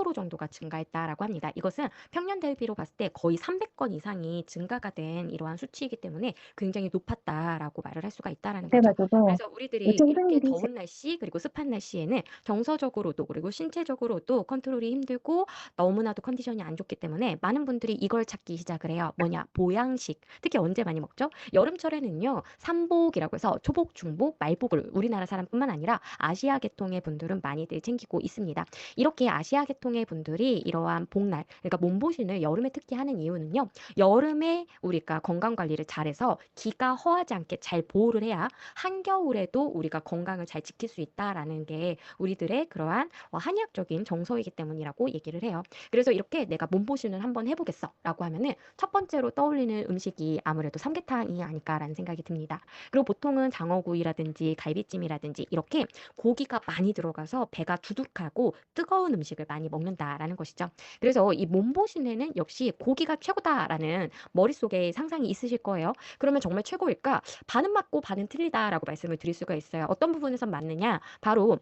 10% 정도가 증가했다라고 합니다. 이것은 평년 대비로 봤을 때 거의 300건 이상이 증가가 된 이러한 수치이기 때문에 굉장히 높았다라고 말을 할 수가 있다라는 거죠. 그래가지고 그래서 우리들이 요즘 이렇게 선생님들이 더운 날씨 그리고 습한 날씨에는 정서적으로도 그리고 신체적으로도 컨트롤이 힘들고 너무나도 컨디션이 안 좋기 때문에 많은 분들이 이걸 찾기 시작을 해요. 뭐냐? 보양식. 특히 언제 많이 먹죠? 여름철에는요. 삼복이라고 해서 초복, 중복, 말복을 우리나라 사람뿐만 아니라 아시아 계통의 분들은 많이들 챙기고 있습니다. 이렇게 아시아 계통의 분들이 이러한 복날, 그러니까 몸보신을 여름에 특히 하는 이유는요. 여름에 우리가 건강 관리를 잘해서 기가 허하지 않게 잘 보호를 해야 한겨울에도 우리가 건강을 잘 지킬 수 있다라는 게 우리들의 그러한 한의학적인 정서이기 때문이라고 얘기를 해요. 그래서 이렇게 내가 몸보신을 한번 해보겠어라고 하면은 첫 번째로 떠올리는 음식이 아무래도 삼계탕이 아닐까라는 생각이 듭니다. 그리고 보통은 장어구이라든지 갈비찜이라든지 이렇게 고기가 많이 들어가서 배가 두둑하고 뜨거운 음식을 많이 먹는다라는 것이죠. 그래서 이 몸보신에는 역시 고기가 최고다라는 머릿속에 상상이 있으실 거예요. 그러면 정말 최고일까? 반은 맞고 반은 틀리다라고 말씀을 드릴 수가 있어요. 어떤 부분에서 맞느냐? 바로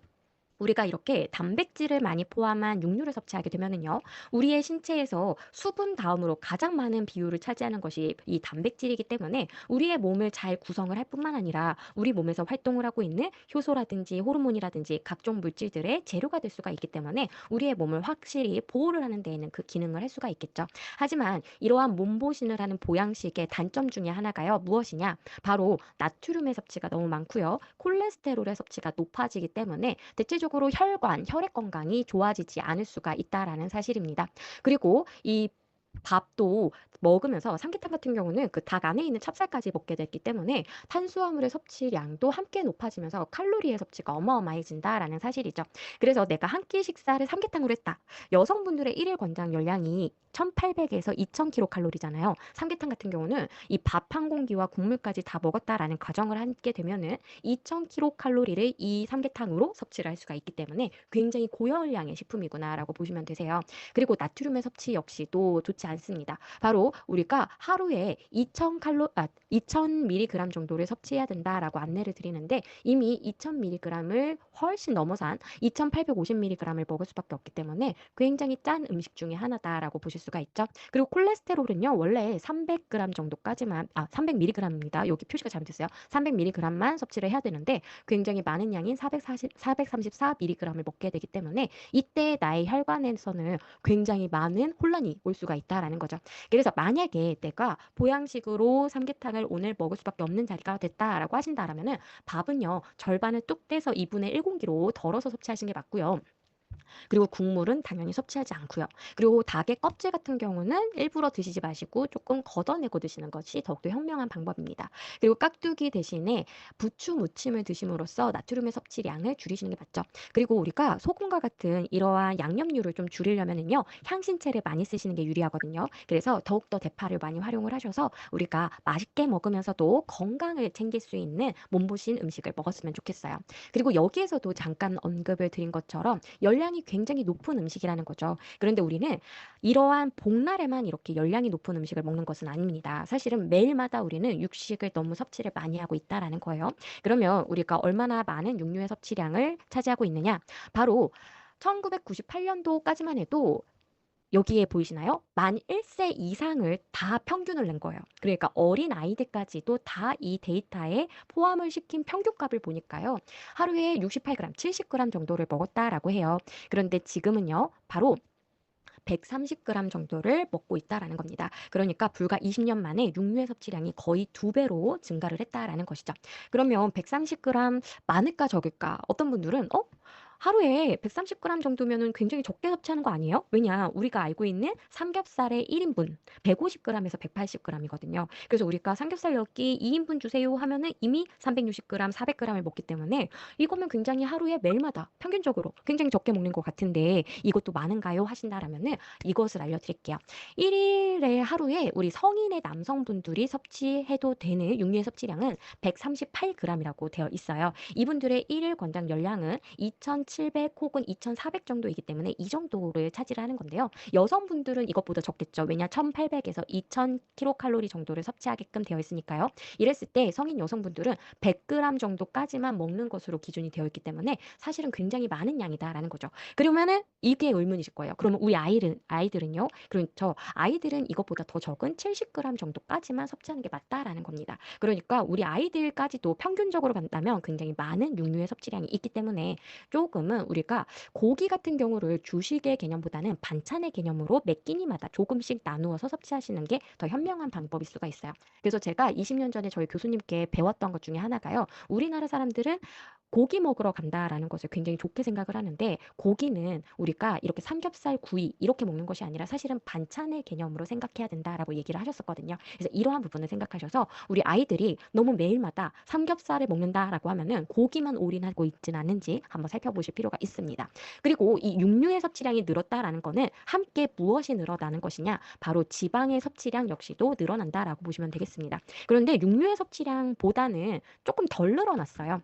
우리가 이렇게 단백질을 많이 포함한 육류를 섭취하게 되면은요, 우리의 신체에서 수분 다음으로 가장 많은 비율을 차지하는 것이 이 단백질이기 때문에 우리의 몸을 잘 구성을 할 뿐만 아니라 우리 몸에서 활동을 하고 있는 효소라든지 호르몬이라든지 각종 물질들의 재료가 될 수가 있기 때문에 우리의 몸을 확실히 보호를 하는 데에는 그 기능을 할 수가 있겠죠. 하지만 이러한 몸보신을 하는 보양식의 단점 중에 하나가요, 무엇이냐? 바로 나트륨의 섭취가 너무 많고요. 콜레스테롤의 섭취가 높아지기 때문에 대체적으로 혈관, 혈액 건강이 좋아지지 않을 수가 있다라는 사실입니다. 그리고 이 밥도 먹으면서 삼계탕 같은 경우는 그 닭 안에 있는 찹쌀까지 먹게 됐기 때문에 탄수화물의 섭취량도 함께 높아지면서 칼로리의 섭취가 어마어마해진다라는 사실이죠. 그래서 내가 한 끼 식사를 삼계탕으로 했다. 여성분들의 일일 권장 열량이 1800에서 2000kcal잖아요. 삼계탕 같은 경우는 이 밥 한 공기와 국물까지 다 먹었다라는 가정을 하게 되면은 2000kcal를 이 삼계탕으로 섭취를 할 수가 있기 때문에 굉장히 고열량의 식품이구나라고 보시면 되세요. 그리고 나트륨의 섭취 역시도 좋지 않습니다. 바로 우리가 하루에 2000mg 정도를 섭취해야 된다라고 안내를 드리는데 이미 2000mg을 훨씬 넘어선 2850mg을 먹을 수밖에 없기 때문에 굉장히 짠 음식 중에 하나다라고 보실 수가 있죠. 그리고 콜레스테롤은요, 원래 300g 정도까지만, 300mg입니다. 여기 표시가 잘못됐어요. 300mg만 섭취를 해야 되는데 굉장히 많은 양인 434mg을 먹게 되기 때문에 이때 나의 혈관에서는 굉장히 많은 혼란이 올 수가 있다라는 거죠. 그래서 만약에 내가 보양식으로 삼계탕을 오늘 먹을 수밖에 없는 자리가 됐다라고 하신다라면은 밥은요, 절반을 뚝 떼서 2분의 1 공기로 덜어서 섭취하시는 게 맞고요. 그리고 국물은 당연히 섭취하지 않고요. 그리고 닭의 껍질 같은 경우는 일부러 드시지 마시고 조금 걷어내고 드시는 것이 더욱더 현명한 방법입니다. 그리고 깍두기 대신에 부추 무침을 드심으로써 나트륨의 섭취량을 줄이시는 게 맞죠. 그리고 우리가 소금과 같은 이러한 양념류를 좀 줄이려면은요, 향신채를 많이 쓰시는 게 유리하거든요. 그래서 더욱더 대파를 많이 활용을 하셔서 우리가 맛있게 먹으면서도 건강을 챙길 수 있는 몸보신 음식을 먹었으면 좋겠어요. 그리고 여기에서도 잠깐 언급을 드린 것처럼 열량이 굉장히 높은 음식이라는 거죠. 그런데 우리는 이러한 복날에만 이렇게 열량이 높은 음식을 먹는 것은 아닙니다. 사실은 매일마다 우리는 육식을 너무 섭취를 많이 하고 있다라는 거예요. 그러면 우리가 얼마나 많은 육류의 섭취량을 차지하고 있느냐? 바로 1998년도까지만 해도 여기에 보이시나요? 만 1세 이상을 다 평균을 낸 거예요. 그러니까 어린 아이들까지도 다 이 데이터에 포함을 시킨 평균값을 보니까요. 하루에 68g, 70g 정도를 먹었다라고 해요. 그런데 지금은요. 바로 130g 정도를 먹고 있다라는 겁니다. 그러니까 불과 20년 만에 육류의 섭취량이 거의 2배로 증가를 했다라는 것이죠. 그러면 130g 많을까 적을까? 어떤 분들은 하루에 130g 정도면은 굉장히 적게 섭취하는 거 아니에요? 왜냐? 우리가 알고 있는 삼겹살의 1인분 150g에서 180g이거든요. 그래서 우리가 삼겹살 10개 2인분 주세요 하면은 이미 360g, 400g을 먹기 때문에 이거면 굉장히 하루에 매일마다 평균적으로 굉장히 적게 먹는 것 같은데 이것도 많은가요? 하신다라면은 이것을 알려드릴게요. 1일에 하루에 우리 성인의 남성분들이 섭취해도 되는 육류의 섭취량은 138g이라고 되어 있어요. 이분들의 1일 권장 열량은 2,700 혹은 2,400 정도이기 때문에 이 정도를 차지를 하는 건데요. 여성분들은 이것보다 적겠죠. 왜냐 1,800에서 2,000 킬로칼로리 정도를 섭취하게끔 되어 있으니까요. 이랬을 때 성인 여성분들은 100g 정도까지만 먹는 것으로 기준이 되어 있기 때문에 사실은 굉장히 많은 양이다라는 거죠. 그러면은 이게 의문이실 거예요. 그러면 우리 아이들은요? 그렇죠. 아이들은 이것보다 더 적은 70g 정도까지만 섭취하는 게 맞다라는 겁니다. 그러니까 우리 아이들까지도 평균적으로 간다면 굉장히 많은 육류의 섭취량이 있기 때문에 조금은 우리가 고기 같은 경우를 주식의 개념보다는 반찬의 개념으로 몇 끼니마다 조금씩 나누어서 섭취하시는 게 더 현명한 방법일 수가 있어요. 그래서 제가 20년 전에 저희 교수님께 배웠던 것 중에 하나가요. 우리나라 사람들은 고기 먹으러 간다라는 것을 굉장히 좋게 생각을 하는데 고기는 우리가 이렇게 삼겹살, 구이 이렇게 먹는 것이 아니라 사실은 반찬의 개념으로 생각해야 된다라고 얘기를 하셨었거든요. 그래서 이러한 부분을 생각하셔서 우리 아이들이 너무 매일마다 삼겹살을 먹는다라고 하면은 고기만 올인하고 있지는 않은지 한번 살펴보실 필요가 있습니다. 그리고 이 육류의 섭취량이 늘었다라는 거는 함께 무엇이 늘어나는 것이냐? 바로 지방의 섭취량 역시도 늘어난다라고 보시면 되겠습니다. 그런데 육류의 섭취량보다는 조금 덜 늘어났어요.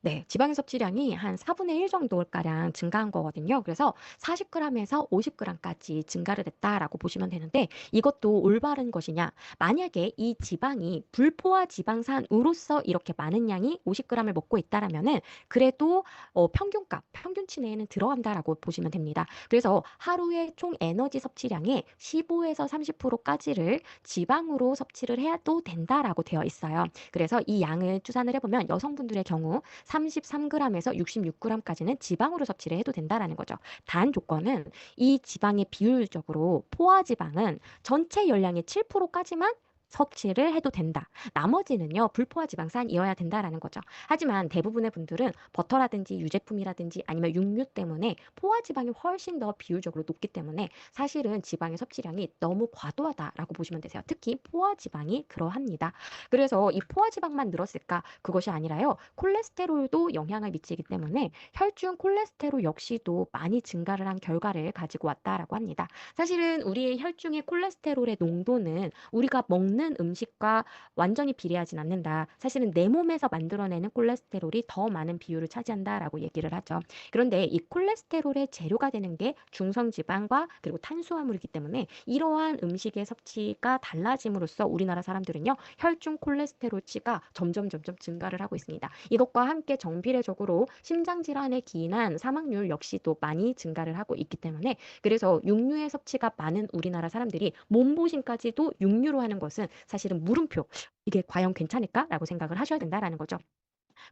네. 지방의 섭취량이 한 4분의 1 정도가량 증가한 거거든요. 그래서 40g에서 50g까지 증가를 했다라고 보시면 되는데 이것도 올바른 것이냐? 만약에 이 지방이 불포화 지방산으로서 이렇게 많은 양이 50g을 먹고 있다라면은 그래도 평균값, 평균치 내에는 들어간다라고 보시면 됩니다. 그래서 하루의 총 에너지 섭취량의 15에서 30%까지를 지방으로 섭취를 해도 된다라고 되어 있어요. 그래서 이 양을 추산을 해보면 여성분들의 경우 33g에서 66g까지는 지방으로 섭취를 해도 된다라는 거죠. 단 조건은 이 지방의 비율적으로 포화지방은 전체 열량의 7%까지만 섭취를 해도 된다. 나머지는요, 불포화 지방산이어야 된다라는 거죠. 하지만 대부분의 분들은 버터라든지 유제품이라든지 아니면 육류 때문에 포화 지방이 훨씬 더 비율적으로 높기 때문에 사실은 지방의 섭취량이 너무 과도하다라고 보시면 되세요. 특히 포화 지방이 그러합니다. 그래서 이 포화 지방만 늘었을까? 그것이 아니라요. 콜레스테롤도 영향을 미치기 때문에 혈중 콜레스테롤 역시도 많이 증가를 한 결과를 가지고 왔다라고 합니다. 사실은 우리의 혈중의 콜레스테롤의 농도는 우리가 먹는 음식과 완전히 비례하진 않는다. 사실은 내 몸에서 만들어내는 콜레스테롤이 더 많은 비율을 차지한다라고 얘기를 하죠. 그런데 이 콜레스테롤의 재료가 되는 게 중성지방과 그리고 탄수화물이기 때문에 이러한 음식의 섭취가 달라짐으로써 우리나라 사람들은요. 혈중 콜레스테롤치가 점점 증가를 하고 있습니다. 이것과 함께 정비례적으로 심장질환에 기인한 사망률 역시도 많이 증가를 하고 있기 때문에 그래서 육류의 섭취가 많은 우리나라 사람들이 몸보신까지도 육류로 하는 것은 사실은 물음표. 이게 과연 괜찮을까라고 생각을 하셔야 된다라는 거죠.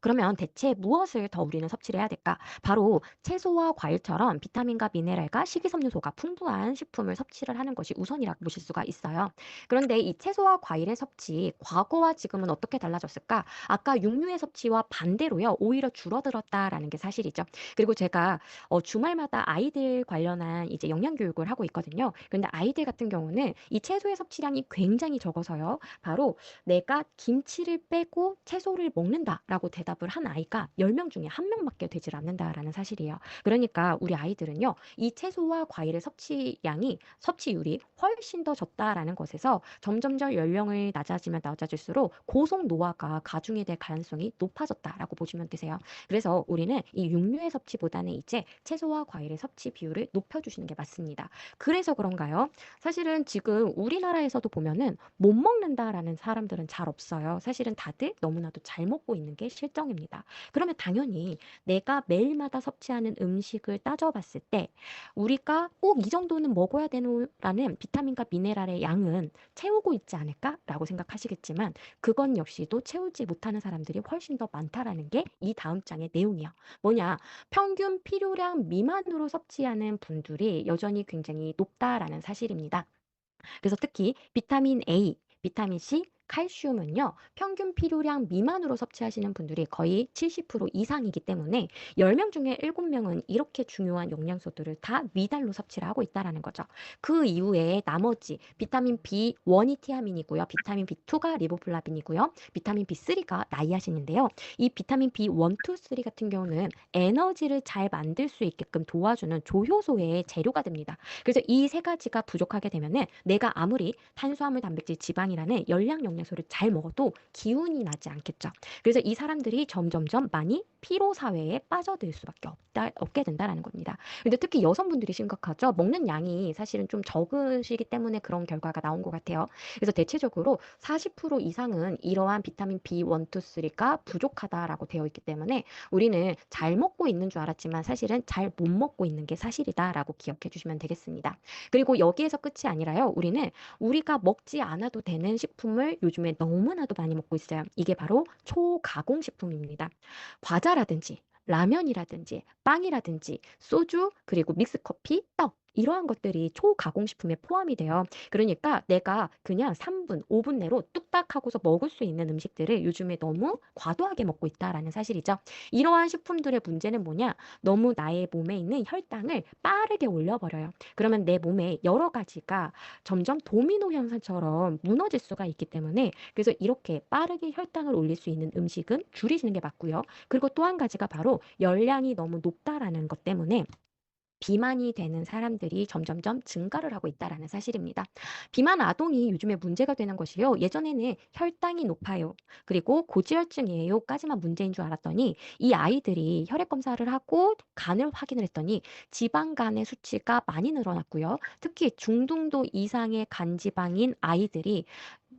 그러면 대체 무엇을 더 우리는 섭취를 해야 될까? 바로 채소와 과일처럼 비타민과 미네랄과 식이섬유소가 풍부한 식품을 섭취를 하는 것이 우선이라고 보실 수가 있어요. 그런데 이 채소와 과일의 섭취, 과거와 지금은 어떻게 달라졌을까? 아까 육류의 섭취와 반대로요, 오히려 줄어들었다라는 게 사실이죠. 그리고 제가 주말마다 아이들 관련한 이제 영양 교육을 하고 있거든요. 그런데 아이들 같은 경우는 이 채소의 섭취량이 굉장히 적어서요. 바로 내가 김치를 빼고 채소를 먹는다라고 대답을 한 아이가 10명 중에 1명밖에 되질 않는다라는 사실이에요. 그러니까 우리 아이들은요. 이 채소와 과일의 섭취율이 훨씬 더 적다라는 것에서 점점점 연령을 낮아질수록 고속 노화가 가중이 될 가능성이 높아졌다라고 보시면 되세요. 그래서 우리는 이 육류의 섭취보다는 이제 채소와 과일의 섭취 비율을 높여주시는 게 맞습니다. 그래서 그런가요? 사실은 지금 우리나라에서도 보면은 못 먹는다라는 사람들은 잘 없어요. 사실은 다들 너무나도 잘 먹고 있는 게 실정입니다. 그러면 당연히 내가 매일마다 섭취하는 음식을 따져봤을 때 우리가 꼭 이 정도는 먹어야 되노라는 비타민과 미네랄의 양은 채우고 있지 않을까라고 생각하시겠지만 그건 역시도 채우지 못하는 사람들이 훨씬 더 많다라는 게 이 다음 장의 내용이요. 뭐냐? 평균 필요량 미만으로 섭취하는 분들이 여전히 굉장히 높다라는 사실입니다. 그래서 특히 비타민 A, 비타민 C, 칼슘은요. 평균 필요량 미만으로 섭취하시는 분들이 거의 70% 이상이기 때문에 10명 중에 7명은 이렇게 중요한 영양소들을 다 미달로 섭취를 하고 있다라는 거죠. 그 이후에 나머지 비타민 B1이 티아민이고요. 비타민 B2가 리보플라빈이고요. 비타민 B3가 나이아신인데요. 이 비타민 B1, 2, 3 같은 경우는 에너지를 잘 만들 수 있게끔 도와주는 조효소의 재료가 됩니다. 그래서 이 세 가지가 부족하게 되면은 내가 아무리 탄수화물, 단백질, 지방이라는 열량 영양 영양소를 잘 먹어도 기운이 나지 않겠죠. 그래서 이 사람들이 점점점 많이 피로 사회에 빠져들 수밖에 없게 된다라는 겁니다. 근데 특히 여성분들이 심각하죠. 먹는 양이 사실은 좀 적으시기 때문에 그런 결과가 나온 것 같아요. 그래서 대체적으로 40% 이상은 이러한 비타민 B1, 2, 3가 부족하다라고 되어 있기 때문에 우리는 잘 먹고 있는 줄 알았지만 사실은 잘 못 먹고 있는 게 사실이다라고 기억해 주시면 되겠습니다. 그리고 여기에서 끝이 아니라요. 우리는 우리가 먹지 않아도 되는 식품을 요즘에 너무나도 많이 먹고 있어요. 이게 바로 초가공 식품입니다. 과자라든지 라면이라든지 빵이라든지 소주 그리고 믹스커피, 떡 이러한 것들이 초가공식품에 포함이 돼요. 그러니까 내가 그냥 3분, 5분 내로 뚝딱 하고서 먹을 수 있는 음식들을 요즘에 너무 과도하게 먹고 있다라는 사실이죠. 이러한 식품들의 문제는 뭐냐? 너무 나의 몸에 있는 혈당을 빠르게 올려버려요. 그러면 내 몸에 여러 가지가 점점 도미노 현상처럼 무너질 수가 있기 때문에 그래서 이렇게 빠르게 혈당을 올릴 수 있는 음식은 줄이시는 게 맞고요. 그리고 또 한 가지가 바로 열량이 너무 높다라는 것 때문에 비만이 되는 사람들이 점점점 증가를 하고 있다라는 사실입니다. 비만 아동이 요즘에 문제가 되는 것이요. 예전에는 혈당이 높아요. 그리고 고지혈증이에요.까지만 문제인 줄 알았더니 이 아이들이 혈액 검사를 하고 간을 확인을 했더니 지방간의 수치가 많이 늘어났고요. 특히 중등도 이상의 간지방인 아이들이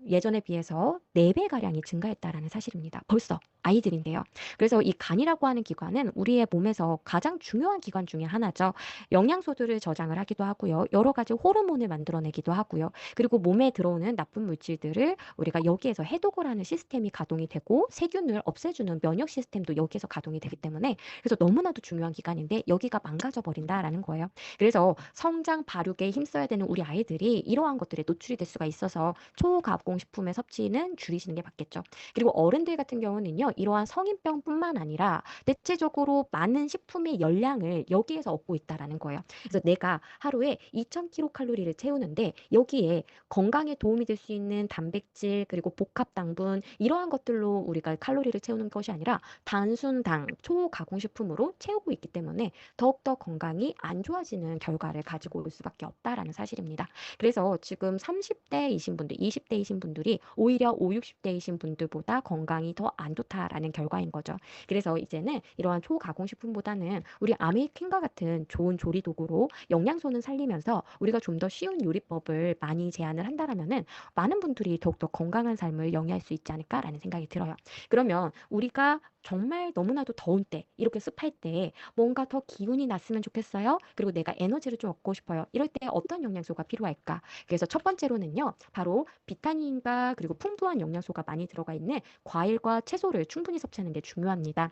예전에 비해서 4배가량이 증가했다라는 사실입니다. 벌써 아이들인데요. 그래서 이 간이라고 하는 기관은 우리의 몸에서 가장 중요한 기관 중에 하나죠. 영양소들을 저장을 하기도 하고요. 여러 가지 호르몬을 만들어내기도 하고요. 그리고 몸에 들어오는 나쁜 물질들을 우리가 여기에서 해독을 하는 시스템이 가동이 되고 세균을 없애주는 면역 시스템도 여기에서 가동이 되기 때문에 그래서 너무나도 중요한 기관인데 여기가 망가져 버린다라는 거예요. 그래서 성장 발육에 힘써야 되는 우리 아이들이 이러한 것들에 노출이 될 수가 있어서 초가공식품의 섭취는 줄이시는 게 맞겠죠. 그리고 어른들 같은 경우는요. 이러한 성인병뿐만 아니라 대체적으로 많은 식품의 열량을 여기에서 얻고 있다라는 거예요. 그래서 내가 하루에 2000kcal를 채우는데 여기에 건강에 도움이 될 수 있는 단백질 그리고 복합 당분 이러한 것들로 우리가 칼로리를 채우는 것이 아니라 단순당, 초가공식품으로 채우고 있기 때문에 더욱더 건강이 안 좋아지는 결과를 가지고 올 수밖에 없다라는 사실입니다. 그래서 지금 30대이신 분들, 20대이신 분들이 오히려 5, 60대이신 분들보다 건강이 더 안 좋다라는 결과인 거죠. 그래서 이제는 이러한 초가공식품보다는 우리 아메이캔과 같은 좋은 조리 도구로 영양소는 살리면서 우리가 좀 더 쉬운 요리법을 많이 제안을 한다라면은 많은 분들이 더욱더 건강한 삶을 영위할 수 있지 않을까라는 생각이 들어요. 그러면 우리가 정말 너무나도 더운 때, 이렇게 습할 때 뭔가 더 기운이 났으면 좋겠어요. 그리고 내가 에너지를 좀 얻고 싶어요. 이럴 때 어떤 영양소가 필요할까? 그래서 첫 번째로는요, 바로 비타민과 그리고 풍부한 영양소가 많이 들어가 있는 과일과 채소를 충분히 섭취하는 게 중요합니다.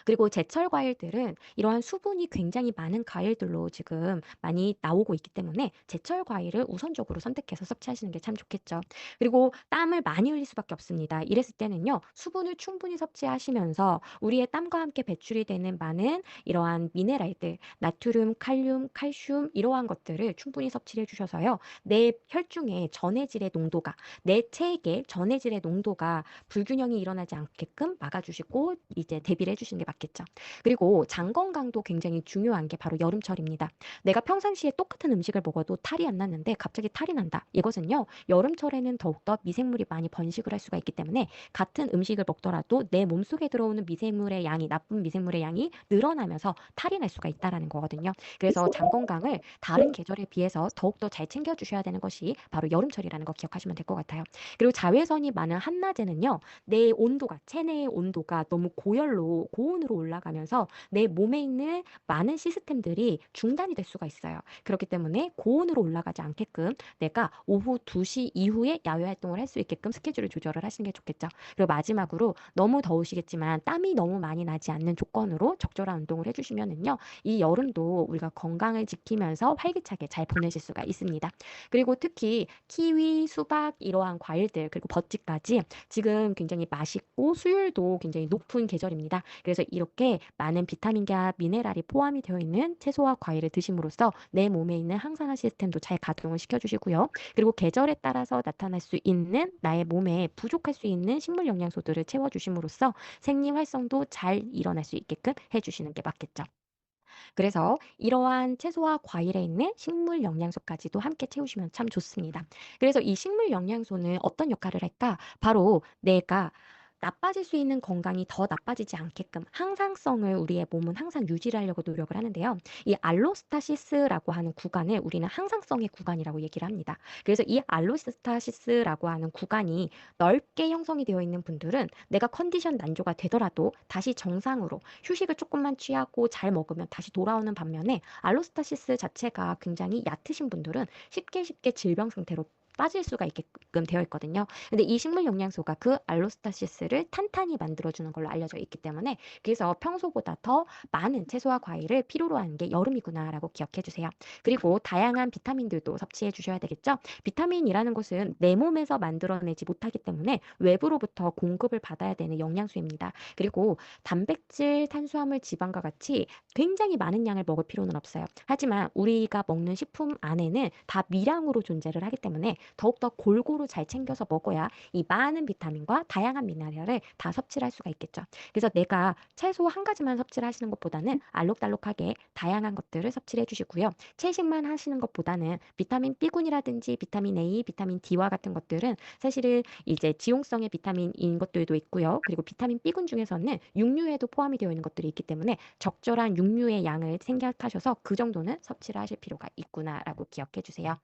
그리고 제철 과일들은 이러한 수분이 굉장히 많은 과일들로 지금 많이 나오고 있기 때문에 제철 과일을 우선적으로 선택해서 섭취하시는 게 참 좋겠죠. 그리고 땀을 많이 흘릴 수밖에 없습니다. 이랬을 때는요, 수분을 충분히 섭취하시면서 우리의 땀과 함께 배출이 되는 많은 이러한 미네랄들, 나트륨, 칼륨, 칼슘 이러한 것들을 충분히 섭취를 해주셔서요, 내 혈중의 전해질의 농도가, 내 체액의 전해질의 농도가 불균형이 일어나지 않게끔 막아주시고 이제 대비를 해주시는 게 맞겠죠. 그리고 장 건강도 굉장히 중요한 게 바로 여름철입니다. 내가 평상시에 똑같은 음식을 먹어도 탈이 안 났는데 갑자기 탈이 난다. 이것은요. 여름철에는 더욱더 미생물이 많이 번식을 할 수가 있기 때문에 같은 음식을 먹더라도 내 몸속에 들어오는 미생물의 양이 나쁜 미생물의 양이 늘어나면서 탈이 날 수가 있다라는 거거든요. 그래서 장 건강을 다른 계절에 비해서 더욱더 잘 챙겨주셔야 되는 것이 바로 여름철이라는 거 기억하시면 될 것 같아요. 그리고 자외선이 많은 한낮에는요. 내 온도가 체내의 온도가 너무 고온으로 올라가면서 내 몸에 있는 많은 시스템들이 중단이 될 수가 있어요. 그렇기 때문에 고온으로 올라가지 않게끔 내가 오후 2시 이후에 야외 활동을 할 수 있게끔 스케줄을 조절을 하시는 게 좋겠죠. 그리고 마지막으로 너무 더우시겠지만 땀이 너무 많이 나지 않는 조건으로 적절한 운동을 해주시면은요. 이 여름도 우리가 건강을 지키면서 활기차게 잘 보내실 수가 있습니다. 그리고 특히 키위, 수박 이러한 과일들 그리고 버찌까지 지금 굉장히 맛있고 수율도 굉장히 높은 계절입니다. 그래서 이렇게 많은 비타민과 미네랄이 포함이 되어 있는 채소와 과일을 드심으로써 내 몸에 있는 항산화 시스템도 잘 가동을 시켜주시고요. 그리고 계절에 따라서 나타날 수 있는 나의 몸에 부족할 수 있는 식물 영양소들을 채워주심으로써 생리 활성도 잘 일어날 수 있게끔 해주시는 게 맞겠죠. 그래서 이러한 채소와 과일에 있는 식물 영양소까지도 함께 채우시면 참 좋습니다. 그래서 이 식물 영양소는 어떤 역할을 할까? 바로 내가 나빠질 수 있는 건강이 더 나빠지지 않게끔 항상성을 우리의 몸은 항상 유지를 하려고 노력을 하는데요. 이 알로스타시스라고 하는 구간을 우리는 항상성의 구간이라고 얘기를 합니다. 그래서 이 알로스타시스라고 하는 구간이 넓게 형성이 되어 있는 분들은 내가 컨디션 난조가 되더라도 다시 정상으로 휴식을 조금만 취하고 잘 먹으면 다시 돌아오는 반면에 알로스타시스 자체가 굉장히 얕으신 분들은 쉽게 질병 상태로 빠질 수가 있게끔 되어 있거든요. 근데 이 식물 영양소가 그 알로스타시스를 탄탄히 만들어주는 걸로 알려져 있기 때문에 그래서 평소보다 더 많은 채소와 과일을 필요로 하는 게 여름이구나라고 기억해 주세요. 그리고 다양한 비타민들도 섭취해 주셔야 되겠죠. 비타민이라는 것은 내 몸에서 만들어내지 못하기 때문에 외부로부터 공급을 받아야 되는 영양소입니다. 그리고 단백질, 탄수화물, 지방과 같이 굉장히 많은 양을 먹을 필요는 없어요. 하지만 우리가 먹는 식품 안에는 다 미량으로 존재를 하기 때문에 더욱더 골고루 잘 챙겨서 먹어야 이 많은 비타민과 다양한 미네랄을 다 섭취를 할 수가 있겠죠. 그래서 내가 채소 한 가지만 섭취를 하시는 것보다는 알록달록하게 다양한 것들을 섭취를 해주시고요. 채식만 하시는 것보다는 비타민 B군이라든지 비타민 A, 비타민 D와 같은 것들은 사실은 이제 지용성의 비타민인 것들도 있고요. 그리고 비타민 B군 중에서는 육류에도 포함이 되어 있는 것들이 있기 때문에 적절한 육류의 양을 생각하셔서 그 정도는 섭취를 하실 필요가 있구나라고 기억해 주세요.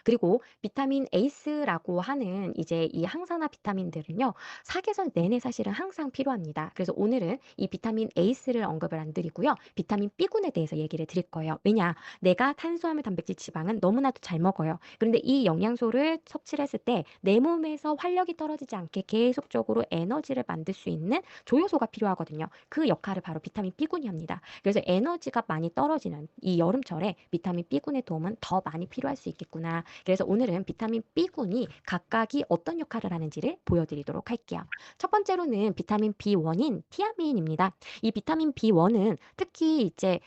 그리고 비타민 에이스라고 하는 이제 이 항산화 비타민들은요, 사계절 내내 사실은 항상 필요합니다. 그래서 오늘은 이 비타민 에이스를 언급을 안 드리고요. 비타민 B군에 대해서 얘기를 드릴 거예요. 왜냐? 내가 탄수화물, 단백질, 지방은 너무나도 잘 먹어요. 그런데 이 영양소를 섭취를 했을 때 내 몸에서 활력이 떨어지지 않게 계속적으로 에너지를 만들 수 있는 조효소가 필요하거든요. 그 역할을 바로 비타민 B군이 합니다. 그래서 에너지가 많이 떨어지는 이 여름철에 비타민 B군의 도움은 더 많이 필요할 수 있겠구나. 그래서 오늘은 비타민 B군이 각각이 어떤 역할을 하는지를 보여드리도록 할게요. 첫 번째로는 비타민 B1인 티아민입니다. 이 비타민 B1은 특히 이제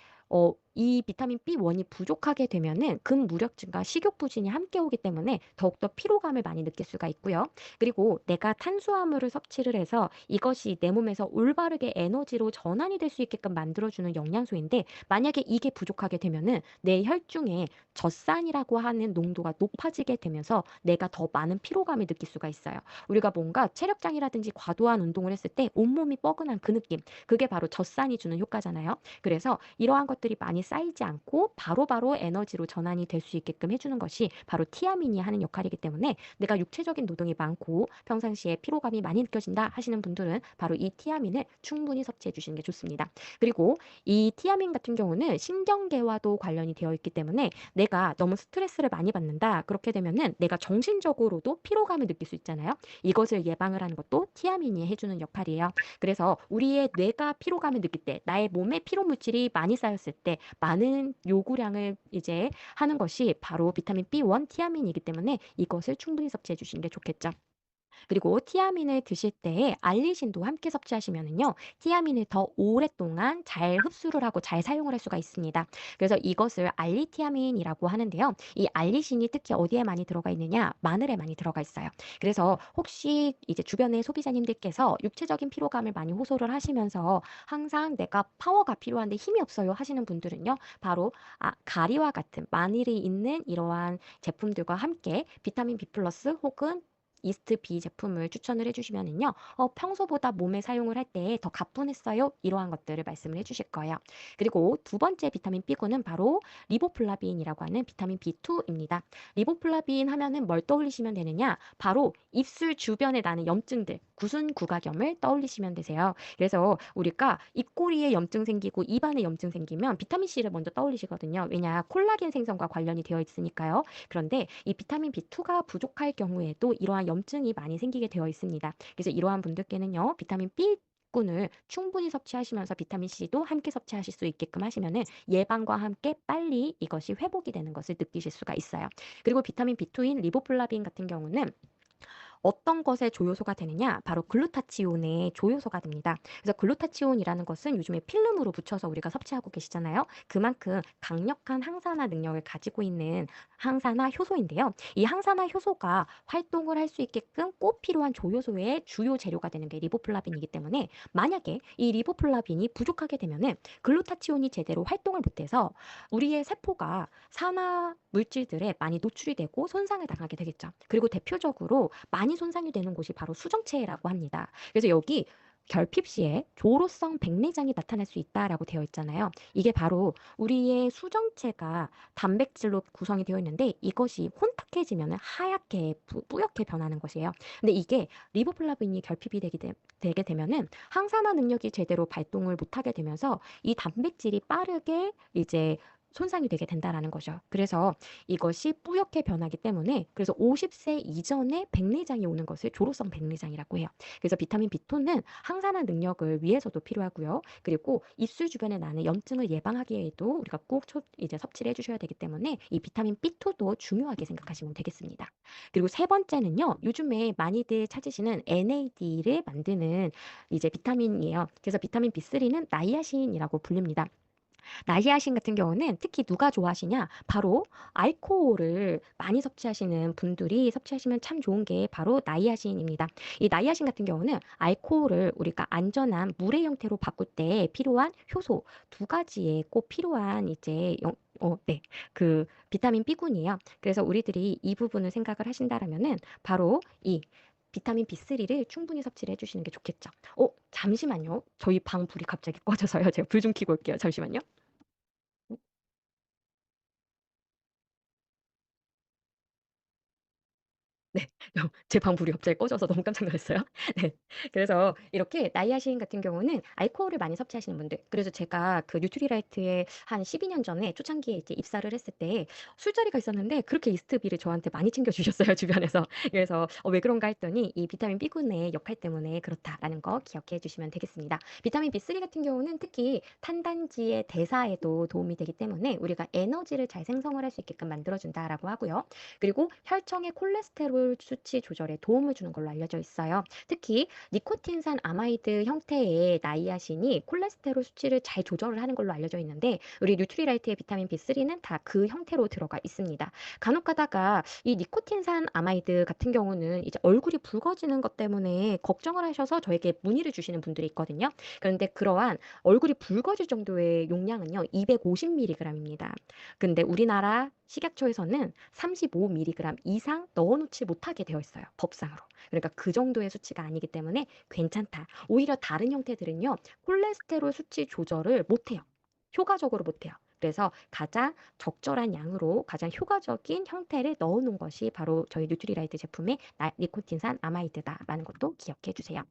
이 비타민 B1이 부족하게 되면은 근무력증과 식욕부진이 함께 오기 때문에 더욱더 피로감을 많이 느낄 수가 있고요. 그리고 내가 탄수화물을 섭취를 해서 이것이 내 몸에서 올바르게 에너지로 전환이 될 수 있게끔 만들어주는 영양소인데 만약에 이게 부족하게 되면은 내 혈중에 젖산이라고 하는 농도가 높아지게 되면서 내가 더 많은 피로감을 느낄 수가 있어요. 우리가 뭔가 체력장이라든지 과도한 운동을 했을 때 온몸이 뻐근한 그 느낌, 그게 바로 젖산이 주는 효과잖아요. 그래서 이러한 것들이 많이 쌓이지 않고 바로바로 에너지로 전환이 될 수 있게끔 해주는 것이 바로 티아민이 하는 역할이기 때문에 내가 육체적인 노동이 많고 평상시에 피로감이 많이 느껴진다 하시는 분들은 바로 이 티아민을 충분히 섭취해 주시는 게 좋습니다. 그리고 이 티아민 같은 경우는 신경계와도 관련이 되어 있기 때문에 내가 너무 스트레스를 많이 받는다. 그렇게 되면은 내가 정신적으로도 피로감을 느낄 수 있잖아요. 이것을 예방을 하는 것도 티아민이 해주는 역할이에요. 그래서 우리의 뇌가 피로감을 느낄 때, 나의 몸에 피로 물질이 많이 쌓였을 때 많은 요구량을 이제 하는 것이 바로 비타민 B1 티아민이기 때문에 이것을 충분히 섭취해 주시는 게 좋겠죠. 그리고 티아민을 드실 때에 알리신도 함께 섭취하시면은요, 티아민을 더 오랫동안 잘 흡수를 하고 잘 사용을 할 수가 있습니다. 그래서 이것을 알리티아민이라고 하는데요. 이 알리신이 특히 어디에 많이 들어가 있느냐? 마늘에 많이 들어가 있어요. 그래서 혹시 이제 주변의 소비자님들께서 육체적인 피로감을 많이 호소를 하시면서 항상 내가 파워가 필요한데 힘이 없어요 하시는 분들은요, 바로 가리와 같은 마늘이 있는 이러한 제품들과 함께 비타민 B 플러스 혹은 이스트 B 제품을 추천을 해주시면은요, 평소보다 몸에 사용을 할 때 더 가뿐했어요. 이러한 것들을 말씀을 해주실 거예요. 그리고 두 번째 비타민 B군은 바로 리보플라빈이라고 하는 비타민 B2입니다. 리보플라빈 하면은 뭘 떠올리시면 되느냐? 바로 입술 주변에 나는 염증들, 구순 구각염을 떠올리시면 되세요. 그래서 우리가 입꼬리에 염증 생기고 입안에 염증 생기면 비타민 C를 먼저 떠올리시거든요. 왜냐? 콜라겐 생성과 관련이 되어 있으니까요. 그런데 이 비타민 B2가 부족할 경우에도 이러한 염증이 많이 생기게 되어 있습니다. 그래서 이러한 분들께는요, 비타민 B 군을 충분히 섭취하시면서 비타민 C도 함께 섭취하실 수 있게끔 하시면은 예방과 함께 빨리 이것이 회복이 되는 것을 느끼실 수가 있어요. 그리고 비타민 B2인 리보플라빈 같은 경우는 어떤 것의 조효소가 되느냐? 바로 글루타치온의 조효소가 됩니다. 그래서 글루타치온이라는 것은 요즘에 필름으로 붙여서 우리가 섭취하고 계시잖아요. 그만큼 강력한 항산화 능력을 가지고 있는 항산화 효소인데요. 이 항산화 효소가 활동을 할 수 있게끔 꼭 필요한 조효소의 주요 재료가 되는 게 리보플라빈이기 때문에 만약에 이 리보플라빈이 부족하게 되면은 글루타치온이 제대로 활동을 못해서 우리의 세포가 산화 물질들에 많이 노출이 되고 손상을 당하게 되겠죠. 그리고 대표적으로 많이 손상이 되는 곳이 바로 수정체라고 합니다. 그래서 여기 결핍 시에 조로성 백내장이 나타날 수 있다라고 되어 있잖아요. 이게 바로 우리의 수정체가 단백질로 구성이 되어 있는데 이것이 혼탁해지면 하얗게 뿌옇게 변하는 것이에요. 근데 이게 리보플라빈이 결핍이 되게 되면은 항산화 능력이 제대로 발동을 못하게 되면서 이 단백질이 빠르게 이제 손상이 되게 된다라는 거죠. 그래서 이것이 뿌옇게 변하기 때문에 그래서 50세 이전에 백내장이 오는 것을 조로성 백내장이라고 해요. 그래서 비타민 B2는 항산화 능력을 위해서도 필요하고요. 그리고 입술 주변에 나는 염증을 예방하기 위해도 우리가 꼭 이제 섭취를 해주셔야 되기 때문에 이 비타민 B2도 중요하게 생각하시면 되겠습니다. 그리고 세 번째는요. 요즘에 많이들 찾으시는 NAD를 만드는 이제 비타민이에요. 그래서 비타민 B3는 나이아신이라고 불립니다. 나이아신 같은 경우는 특히 누가 좋아하시냐? 바로 알코올을 많이 섭취하시는 분들이 섭취하시면 참 좋은 게 바로 나이아신입니다. 이 나이아신 같은 경우는 알코올을 우리가 안전한 물의 형태로 바꿀 때 필요한 효소 두 가지에 꼭 필요한 이제 네. 그 비타민 B군이에요. 그래서 우리들이 이 부분을 생각을 하신다라면은 바로 이 비타민 B3를 충분히 섭취를 해주시는 게 좋겠죠. 잠시만요. 저희 방 불이 갑자기 꺼져서요. 제가 불 좀 켜고 올게요. 잠시만요. 네. 제 방 불이 갑자기 꺼져서 너무 깜짝 놀랐어요. 네. 그래서 이렇게 나이아신 같은 경우는 알코올을 많이 섭취하시는 분들 그래서 제가 그 뉴트리라이트에 한 12년 전에 초창기에 이제 입사를 했을 때 술자리가 있었는데 그렇게 이스트비를 저한테 많이 챙겨 주셨어요, 주변에서. 그래서 왜 그런가 했더니 이 비타민 B군의 역할 때문에 그렇다라는 거 기억해 주시면 되겠습니다. 비타민 B3 같은 경우는 특히 탄단지의 대사에도 도움이 되기 때문에 우리가 에너지를 잘 생성을 할 수 있게끔 만들어 준다라고 하고요. 그리고 혈청의 콜레스테롤 수치 조절에 도움을 주는 걸로 알려져 있어요. 특히 니코틴산 아마이드 형태의 나이아신이 콜레스테롤 수치를 잘 조절을 하는 걸로 알려져 있는데 우리 뉴트리라이트의 비타민 B3는 다 그 형태로 들어가 있습니다. 간혹 가다가 이 니코틴산 아마이드 같은 경우는 이제 얼굴이 붉어지는 것 때문에 걱정을 하셔서 저에게 문의를 주시는 분들이 있거든요. 그런데 그러한 얼굴이 붉어질 정도의 용량은요, 250mg입니다. 근데 우리나라 식약처에서는 35mg 이상 넣어놓지 못하게 되어 있어요. 법상으로. 그러니까 그 정도의 수치가 아니기 때문에 괜찮다. 오히려 다른 형태들은요. 콜레스테롤 수치 조절을 못해요. 효과적으로 못해요. 그래서 가장 적절한 양으로 가장 효과적인 형태를 넣어놓은 것이 바로 저희 뉴트리라이트 제품의 니코틴산 아마이드다라는 것도 기억해 주세요.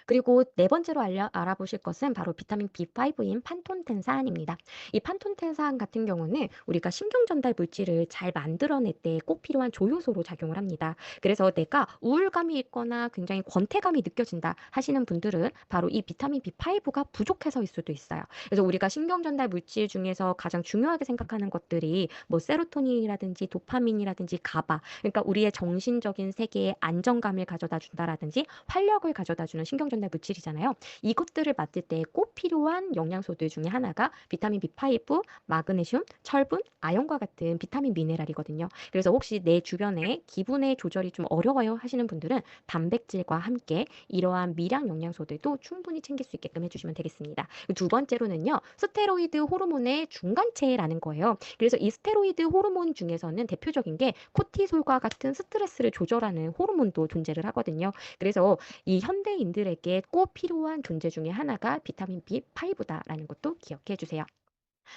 그리고 네 번째로 알아보실 것은 바로 비타민 B5인 판톤텐산입니다. 이 판톤텐산 같은 경우는 우리가 신경 전달 물질을 잘 만들어낼 때 꼭 필요한 조효소로 작용을 합니다. 그래서 내가 우울감이 있거나 굉장히 권태감이 느껴진다 하시는 분들은 바로 이 비타민 B5가 부족해서일 수도 있어요. 그래서 우리가 신경 전달 물질 중에서 가장 중요하게 생각하는 것들이 뭐 세로토닌이라든지 도파민이라든지 가바, 그러니까 우리의 정신적인 세계에 안정감을 가져다 준다라든지 활력을 가져다 주는 신경 전달 물질이잖아요. 이것들을 맡을 때 꼭 필요한 영양소들 중에 하나가 비타민 B5, 마그네슘, 철분, 아연과 같은 비타민 미네랄이거든요. 그래서 혹시 내 주변에 기분의 조절이 좀 어려워요 하시는 분들은 단백질과 함께 이러한 미량 영양소들도 충분히 챙길 수 있게끔 해주시면 되겠습니다. 두 번째로는요, 스테로이드 호르몬의 중간체라는 거예요. 그래서 이 스테로이드 호르몬 중에서는 대표적인 게 코티솔과 같은 스트레스를 조절하는 호르몬도 존재를 하거든요. 그래서 이 현대인들에게 꼭 필요한 존재 중에 하나가 비타민 B5다라는 것도 기억해 주세요.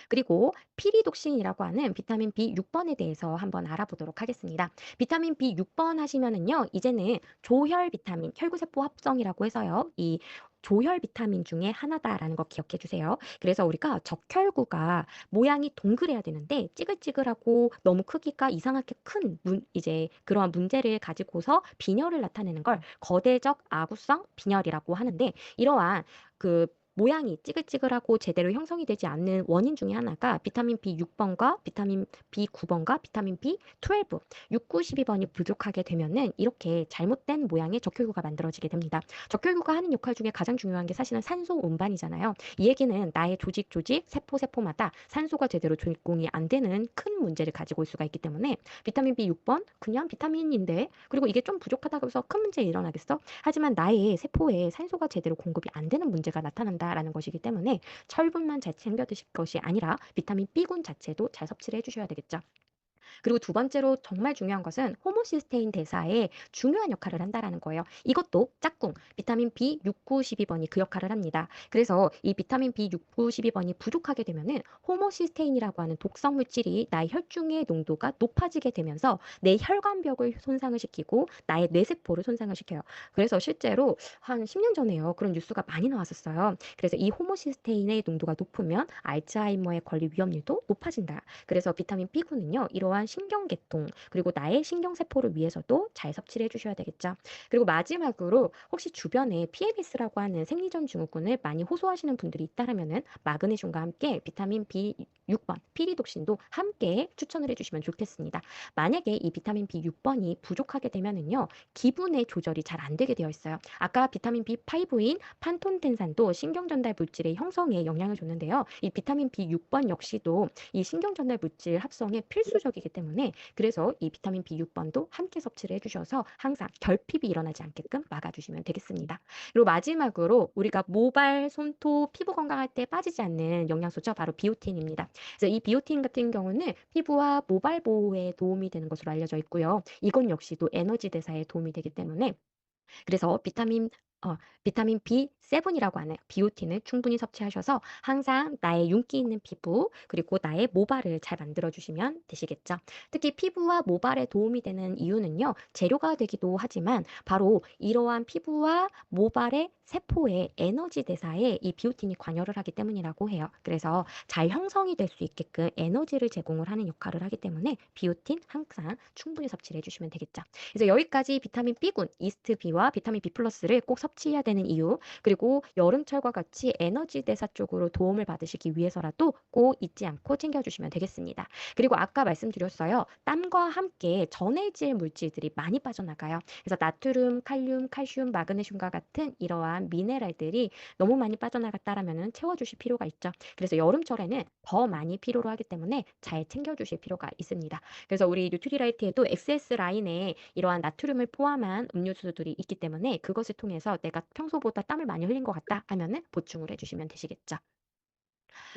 그리고 피리독신이라고 하는 비타민 B6번에 대해서 한번 알아보도록 하겠습니다. 비타민 B6번 하시면은요, 이제는 조혈 비타민, 혈구세포 합성이라고 해서요, 이 조혈 비타민 중에 하나다라는 거 기억해 주세요. 그래서 우리가 적혈구가 모양이 동그래야 되는데 찌글찌글하고 너무 크기가 이상하게 큰 이제 그러한 문제를 가지고서 빈혈을 나타내는 걸 거대적 아구성 빈혈이라고 하는데 이러한 그 모양이 찌글찌글하고 제대로 형성이 되지 않는 원인 중에 하나가 비타민 B6번과 비타민 B9번과 비타민 B12, 6, 9, 12번이 부족하게 되면은 이렇게 잘못된 모양의 적혈구가 만들어지게 됩니다. 적혈구가 하는 역할 중에 가장 중요한 게 사실은 산소 운반이잖아요. 이 얘기는 나의 조직, 세포마다 산소가 제대로 제공이 안 되는 큰 문제를 가지고 올 수가 있기 때문에 비타민 B6번 그냥 비타민인데, 그리고 이게 좀 부족하다고 해서 큰 문제 일어나겠어? 하지만 나의 세포에 산소가 제대로 공급이 안 되는 문제가 나타난다라는 것이기 때문에 철분만 잘 챙겨 드실 것이 아니라 비타민 B군 자체도 잘 섭취를 해주셔야 되겠죠. 그리고 두 번째로 정말 중요한 것은 호모시스테인 대사에 중요한 역할을 한다라는 거예요. 이것도 짝꿍 비타민 B6, 9, 12번이 그 역할을 합니다. 그래서 이 비타민 B6, 9, 12번이 부족하게 되면은 호모시스테인이라고 하는 독성 물질이 나의 혈중의 농도가 높아지게 되면서 내 혈관벽을 손상을 시키고 나의 뇌세포를 손상을 시켜요. 그래서 실제로 한 10년 전에요. 그런 뉴스가 많이 나왔었어요. 그래서 이 호모시스테인의 농도가 높으면 알츠하이머에 걸릴 위험률도 높아진다. 그래서 비타민 B군은요, 이러한 신경계통, 그리고 나의 신경세포를 위해서도 잘 섭취를 해주셔야 되겠죠. 그리고 마지막으로 혹시 주변에 PMS라고 하는 생리전 증후군을 많이 호소하시는 분들이 있다면은 마그네슘과 함께 비타민 B6번, 피리독신도 함께 추천을 해주시면 좋겠습니다. 만약에 이 비타민 B6번이 부족하게 되면은요, 기분의 조절이 잘 안 되게 되어 있어요. 아까 비타민 B5인 판톤텐산도 신경전달 물질의 형성에 영향을 줬는데요. 이 비타민 B6번 역시도 이 신경전달 물질 합성에 필수적이기 때문에, 그래서 이 비타민 B6번도 함께 섭취를 해주셔서 항상 결핍이 일어나지 않게끔 막아주시면 되겠습니다. 그리고 마지막으로 우리가 모발, 손톱, 피부 건강할 때 빠지지 않는 영양소죠. 바로 비오틴입니다. 그래서 이 비오틴 같은 경우는 피부와 모발 보호에 도움이 되는 것으로 알려져 있고요. 이건 역시도 에너지 대사에 도움이 되기 때문에, 그래서 비타민 B7이라고 하는 비오틴을 충분히 섭취하셔서 항상 나의 윤기 있는 피부, 그리고 나의 모발을 잘 만들어 주시면 되시겠죠. 특히 피부와 모발에 도움이 되는 이유는요, 재료가 되기도 하지만 바로 이러한 피부와 모발의 세포의 에너지 대사에 이 비오틴이 관여를 하기 때문이라고 해요. 그래서 잘 형성이 될 수 있게끔 에너지를 제공을 하는 역할을 하기 때문에 비오틴 항상 충분히 섭취를 해주시면 되겠죠. 그래서 여기까지 비타민 B군, 이스트 B와 비타민 B 플러스를 꼭 섭취해야 되는 이유, 그리고 여름철과 같이 에너지 대사 쪽으로 도움을 받으시기 위해서라도 꼭 잊지 않고 챙겨주시면 되겠습니다. 그리고 아까 말씀드렸어요. 땀과 함께 전해질 물질들이 많이 빠져나가요. 그래서 나트륨, 칼륨, 칼슘, 마그네슘과 같은 이러한 미네랄들이 너무 많이 빠져나갔다라면 채워주실 필요가 있죠. 그래서 여름철에는 더 많이 필요로 하기 때문에 잘 챙겨주실 필요가 있습니다. 그래서 우리 뉴트리라이트에도 XS 라인에 이러한 나트륨을 포함한 음료수들이 있기 때문에 그것을 통해서 내가 평소보다 땀을 많이 흘린 것 같다 하면은 보충을 해주시면 되시겠죠.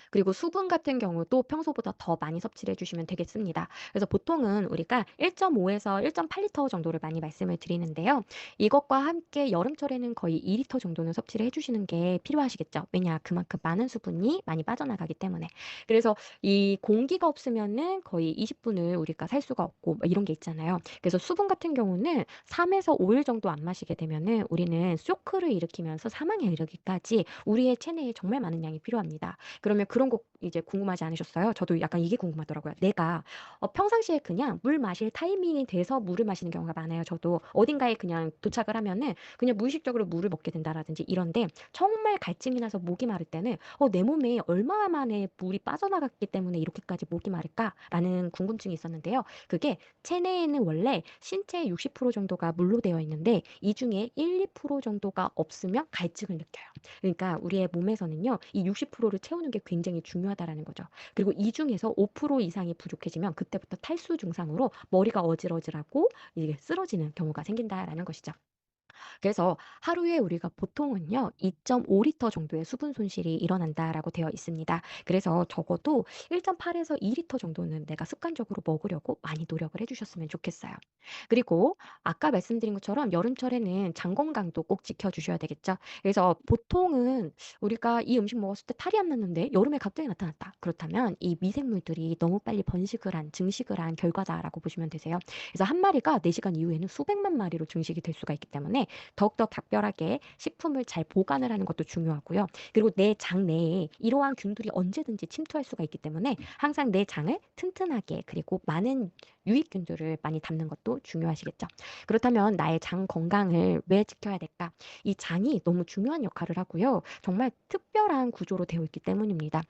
그리고 수분 같은 경우도 평소보다 더 많이 섭취를 해주시면 되겠습니다. 그래서 보통은 우리가 1.5에서 1.8리터 정도를 많이 말씀을 드리는데요. 이것과 함께 여름철에는 거의 2리터 정도는 섭취를 해주시는 게 필요하시겠죠. 왜냐, 그만큼 많은 수분이 많이 빠져나가기 때문에. 그래서 이 공기가 없으면은 거의 20분을 우리가 살 수가 없고 뭐 이런 게 있잖아요. 그래서 수분 같은 경우는 3에서 5일 정도 안 마시게 되면은 우리는 쇼크를 일으키면서 사망에 이르기까지 우리의 체내에 정말 많은 양이 필요합니다. 그러면 그런 거 이제 궁금하지 않으셨어요? 저도 약간 이게 궁금하더라고요. 내가 평상시에 그냥 물 마실 타이밍이 돼서 물을 마시는 경우가 많아요. 저도 어딘가에 그냥 도착을 하면은 그냥 무의식적으로 물을 먹게 된다라든지 이런데, 정말 갈증이 나서 목이 마를 때는 내 몸에 얼마 만에 물이 빠져나갔기 때문에 이렇게까지 목이 마를까라는 궁금증이 있었는데요. 그게 체내에는 원래 신체의 60% 정도가 물로 되어 있는데 이 중에 1, 2% 정도가 없으면 갈증을 느껴요. 그러니까 우리의 몸에서는요, 이 60%를 채우는 게 굉장히 중요하다라는 거죠. 그리고 이 중에서 5% 이상이 부족해지면 그때부터 탈수 증상으로 머리가 어질어질하고 이게 쓰러지는 경우가 생긴다라는 것이죠. 그래서 하루에 우리가 보통은요, 2.5리터 정도의 수분 손실이 일어난다라고 되어 있습니다. 그래서 적어도 1.8에서 2리터 정도는 내가 습관적으로 먹으려고 많이 노력을 해주셨으면 좋겠어요. 그리고 아까 말씀드린 것처럼 여름철에는 장 건강도 꼭 지켜주셔야 되겠죠. 그래서 보통은 우리가 이 음식 먹었을 때 탈이 안 났는데 여름에 갑자기 나타났다. 그렇다면 이 미생물들이 너무 빨리 번식을 한, 증식을 한 결과다라고 보시면 되세요. 그래서 한 마리가 4시간 이후에는 수백만 마리로 증식이 될 수가 있기 때문에 더욱더 각별하게 식품을 잘 보관을 하는 것도 중요하고요. 그리고 내 장 내에 이러한 균들이 언제든지 침투할 수가 있기 때문에 항상 내 장을 튼튼하게 그리고 많은 유익균들을 많이 담는 것도 중요하시겠죠. 그렇다면 나의 장 건강을 왜 지켜야 될까? 이 장이 너무 중요한 역할을 하고요. 정말 특별한 구조로 되어 있기 때문입니다.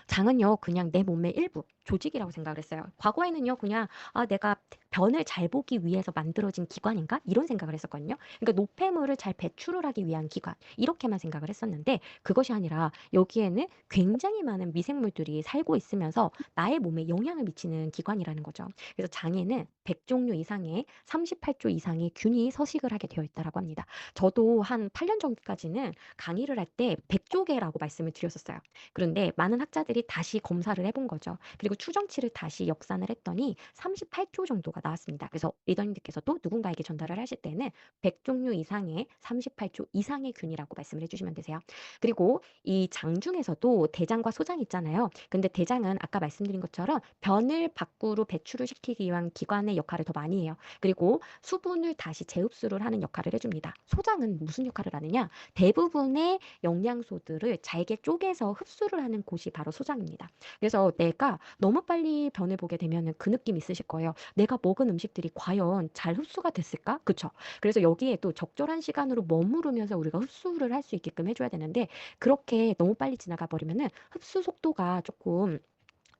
장은요, 그냥 내 몸의 일부, 조직이라고 생각을 했어요. 과거에는요, 그냥, 아, 내가 변을 잘 보기 위해서 만들어진 기관인가? 이런 생각을 했었거든요. 그러니까 노폐물을 잘 배출을 하기 위한 기관. 이렇게만 생각을 했었는데, 그것이 아니라 여기에는 굉장히 많은 미생물들이 살고 있으면서 나의 몸에 영향을 미치는 기관이라는 거죠. 그래서 장에는 100종류 이상의 38조 이상의 균이 서식을 하게 되어 있다고 합니다. 저도 한 8년 전까지는 강의를 할 때 100조개라고 말씀을 드렸었어요. 그런데 많은 학자들이 다시 검사를 해본 거죠. 그리고 추정치를 다시 역산을 했더니 38조 정도가 나왔습니다. 그래서 리더님들께서도 누군가에게 전달을 하실 때는 100종류 이상의 38조 이상의 균이라고 말씀을 해주시면 되세요. 그리고 이 장 중에서도 대장과 소장 있잖아요. 근데 대장은 아까 말씀드린 것처럼 변을 밖으로 배출을 시키기 위한 기관의 역할을 더 많이 해요. 그리고 수분을 다시 재흡수를 하는 역할을 해줍니다. 소장은 무슨 역할을 하느냐? 대부분의 영양소들을 잘게 쪼개서 흡수를 하는 곳이 바로 소장입니다. 그래서 내가 너무 빨리 변을 보게 되면 그 느낌 있으실 거예요. 내가 먹은 음식들이 과연 잘 흡수가 됐을까? 그쵸? 그래서 여기에 또 적절한 시간으로 머무르면서 우리가 흡수를 할 수 있게끔 해줘야 되는데 그렇게 너무 빨리 지나가 버리면은 흡수 속도가 조금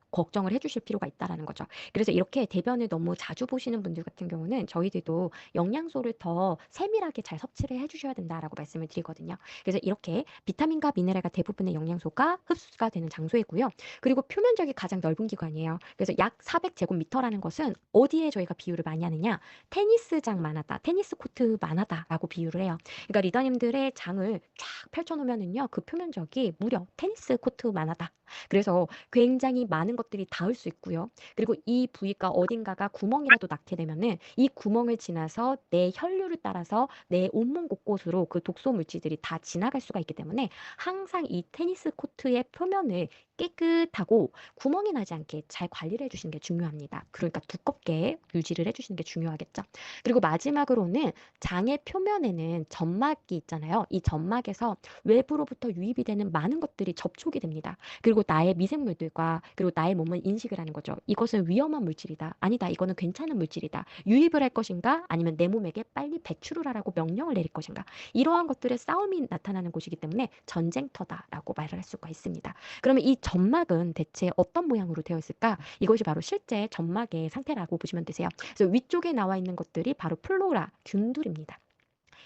걱정을 해주실 필요가 있다라는 거죠. 그래서 이렇게 대변을 너무 자주 보시는 분들 같은 경우는 저희들도 영양소를 더 세밀하게 잘 섭취를 해주셔야 된다라고 말씀을 드리거든요. 그래서 이렇게 비타민과 미네랄과 대부분의 영양소가 흡수가 되는 장소이고요. 그리고 표면적이 가장 넓은 기관이에요. 그래서 약 400제곱미터라는 것은 어디에 저희가 비유를 많이 하느냐? 테니스장만 하다, 테니스 코트만 하다라고 비유를 해요. 그러니까 리더님들의 장을 쫙 펼쳐놓으면은요, 그 표면적이 무려 테니스 코트만 하다. 그래서 굉장히 많은 것들이 닿을 수 있고요. 그리고 이 부위가 어딘가가 구멍이라도 낳게 되면은 이 구멍을 지나서 내 혈류를 따라서 내 온몸 곳곳으로 그 독소 물질들이 다 지나갈 수가 있기 때문에 항상 이 테니스 코트의 표면을 깨끗하고 구멍이 나지 않게 잘 관리를 해주시는 게 중요합니다. 그러니까 두껍게 유지를 해주시는 게 중요하겠죠. 그리고 마지막으로는 장의 표면에는 점막이 있잖아요. 이 점막에서 외부로부터 유입이 되는 많은 것들이 접촉이 됩니다. 그리고 나의 미생물들과 그리고 나의 몸을 인식을 하는 거죠. 이것은 위험한 물질이다. 아니다. 이거는 괜찮은 물질이다. 유입을 할 것인가? 아니면 내 몸에게 빨리 배출을 하라고 명령을 내릴 것인가? 이러한 것들의 싸움이 나타나는 곳이기 때문에 전쟁터다라고 말을 할 수가 있습니다. 그러면 이 점막은 대체 어떤 모양으로 되어 있을까? 이것이 바로 실제 점막의 상태라고 보시면 되세요. 그래서 위쪽에 나와 있는 것들이 바로 플로라, 균들입니다.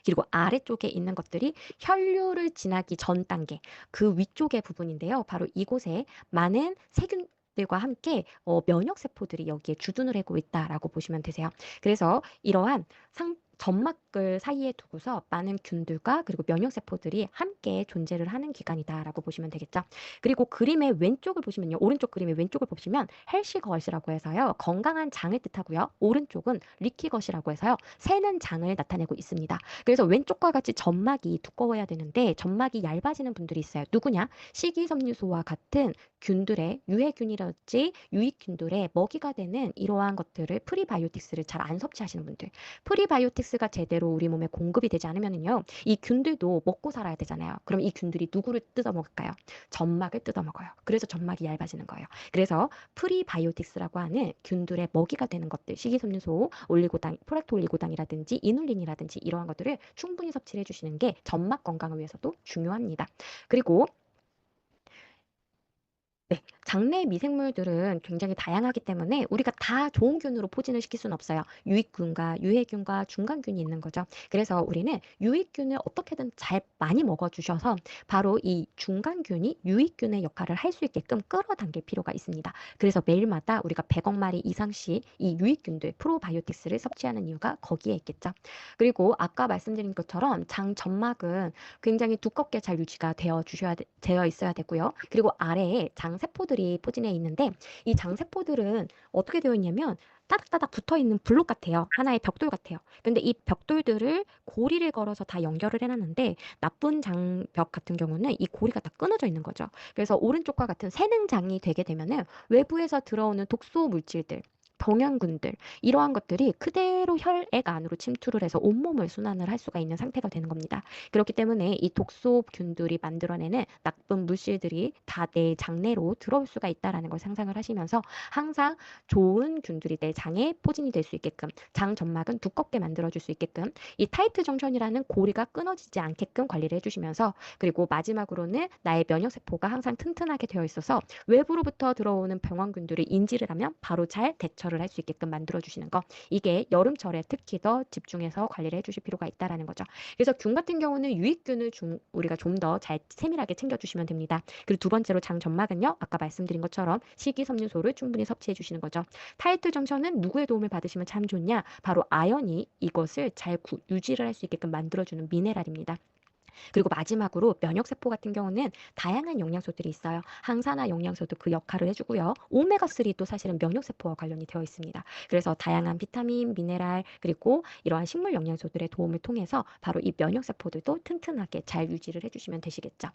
그리고 아래쪽에 있는 것들이 혈류를 지나기 전 단계, 그 위쪽의 부분인데요. 바로 이곳에 많은 세균들과 함께 면역 세포들이 여기에 주둔을 하고 있다라고 보시면 되세요. 그래서 이러한 점막을 사이에 두고서 많은 균들과 그리고 면역 세포들이 함께 존재를 하는 기관이다라고 보시면 되겠죠. 그리고 그림의 왼쪽을 보시면요. 오른쪽 그림의 왼쪽을 보시면 헬시것이라고 해서요. 건강한 장을 뜻하고요. 오른쪽은 리키것이라고 해서요. 새는 장을 나타내고 있습니다. 그래서 왼쪽과 같이 점막이 두꺼워야 되는데 점막이 얇아지는 분들이 있어요. 누구냐? 식이섬유소와 같은 균들의 유해균이랄지 유익균들의 먹이가 되는 이러한 것들을 프리바이오틱스를 잘 안 섭취하시는 분들. 프리바이오틱스가 제대로 우리 몸에 공급이 되지 않으면은요, 이 균들도 먹고 살아야 되잖아요. 그럼 이 균들이 누구를 뜯어먹을까요? 점막을 뜯어먹어요. 그래서 점막이 얇아지는 거예요. 그래서 프리바이오틱스라고 하는 균들의 먹이가 되는 것들, 식이섬유소, 올리고당, 프락토올리고당이라든지 이눌린이라든지 이러한 것들을 충분히 섭취를 해주시는 게 점막 건강을 위해서도 중요합니다. 그리고 네. 장내 미생물들은 굉장히 다양하기 때문에 우리가 다 좋은 균으로 포진을 시킬 수는 없어요. 유익균과 유해균과 중간균이 있는 거죠. 그래서 우리는 유익균을 어떻게든 잘 많이 먹어주셔서 바로 이 중간균이 유익균의 역할을 할 수 있게끔 끌어당길 필요가 있습니다. 그래서 매일마다 우리가 100억 마리 이상씩 이 유익균들, 프로바이오틱스를 섭취하는 이유가 거기에 있겠죠. 그리고 아까 말씀드린 것처럼 장 점막은 굉장히 두껍게 잘 유지가 되어 있어야 되고요. 그리고 아래에 장세포들이 포진해 있는데 이 장세포들은 어떻게 되어 있냐면 따닥따닥 붙어 있는 블록 같아요. 하나의 벽돌 같아요. 근데 이 벽돌들을 고리를 걸어서 다 연결을 해놨는데 나쁜 장벽 같은 경우는 이 고리가 다 끊어져 있는 거죠. 그래서 오른쪽과 같은 세능장이 되게 되면은 외부에서 들어오는 독소 물질들 병양균들 이러한 것들이 그대로 혈액 안으로 침투를 해서 온몸을 순환을 할 수가 있는 상태가 되는 겁니다. 그렇기 때문에 이 독소균들이 만들어내는 나쁜 물질들이 다 내 장내로 들어올 수가 있다라는 걸 상상을 하시면서 항상 좋은 균들이 내 장에 포진이 될 수 있게끔 장 점막은 두껍게 만들어줄 수 있게끔 이 타이트 정션이라는 고리가 끊어지지 않게끔 관리를 해주시면서 그리고 마지막으로는 나의 면역세포가 항상 튼튼하게 되어 있어서 외부로부터 들어오는 병원균들이 인지를 하면 바로 잘 대처를 할 수 있게끔 만들어주시는 거. 이게 여름철에 특히 더 집중해서 관리를 해주실 필요가 있다라는 거죠. 그래서 균 같은 경우는 유익균을 우리가 좀 더 잘 세밀하게 챙겨주시면 됩니다. 그리고 두 번째로 장 점막은요. 아까 말씀드린 것처럼 식이섬유소를 충분히 섭취해 주시는 거죠. 타이트 정션은 누구의 도움을 받으시면 참 좋냐? 바로 아연이 이것을 잘 유지를 할 수 있게끔 만들어주는 미네랄입니다. 그리고 마지막으로 면역세포 같은 경우는 다양한 영양소들이 있어요. 항산화 영양소도 그 역할을 해주고요. 오메가3도 사실은 면역세포와 관련이 되어 있습니다. 그래서 다양한 비타민, 미네랄, 그리고 이러한 식물 영양소들의 도움을 통해서 바로 이 면역세포들도 튼튼하게 잘 유지를 해주시면 되시겠죠.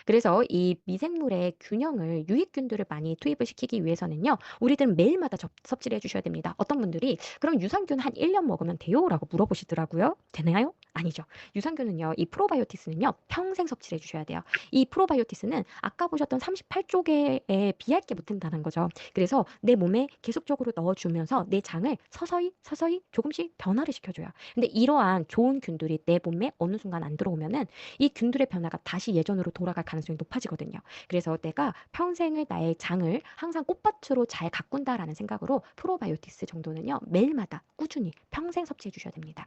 그래서 이 미생물의 균형을 유익균들을 많이 투입을 시키기 위해서는요. 우리들은 매일마다 섭취를 해주셔야 됩니다. 어떤 분들이 그럼 유산균 한 1년 먹으면 돼요? 라고 물어보시더라고요. 되나요? 아니죠. 유산균은요. 이 프로바이오티스는요. 평생 섭취를 해주셔야 돼요. 이 프로바이오티스는 아까 보셨던 38쪽에 비할 게 못한다는 거죠. 그래서 내 몸에 계속적으로 넣어주면서 내 장을 서서히 서서히 조금씩 변화를 시켜줘요. 근데 이러한 좋은 균들이 내 몸에 어느 순간 안 들어오면은 이 균들의 변화가 다시 예전으로 돌아갈 가능성이 높아지거든요. 그래서 내가 평생을 나의 장을 항상 꽃밭으로 잘 가꾼다라는 생각으로 프로바이오티스 정도는요. 매일마다 꾸준히 평생 섭취해 주셔야 됩니다.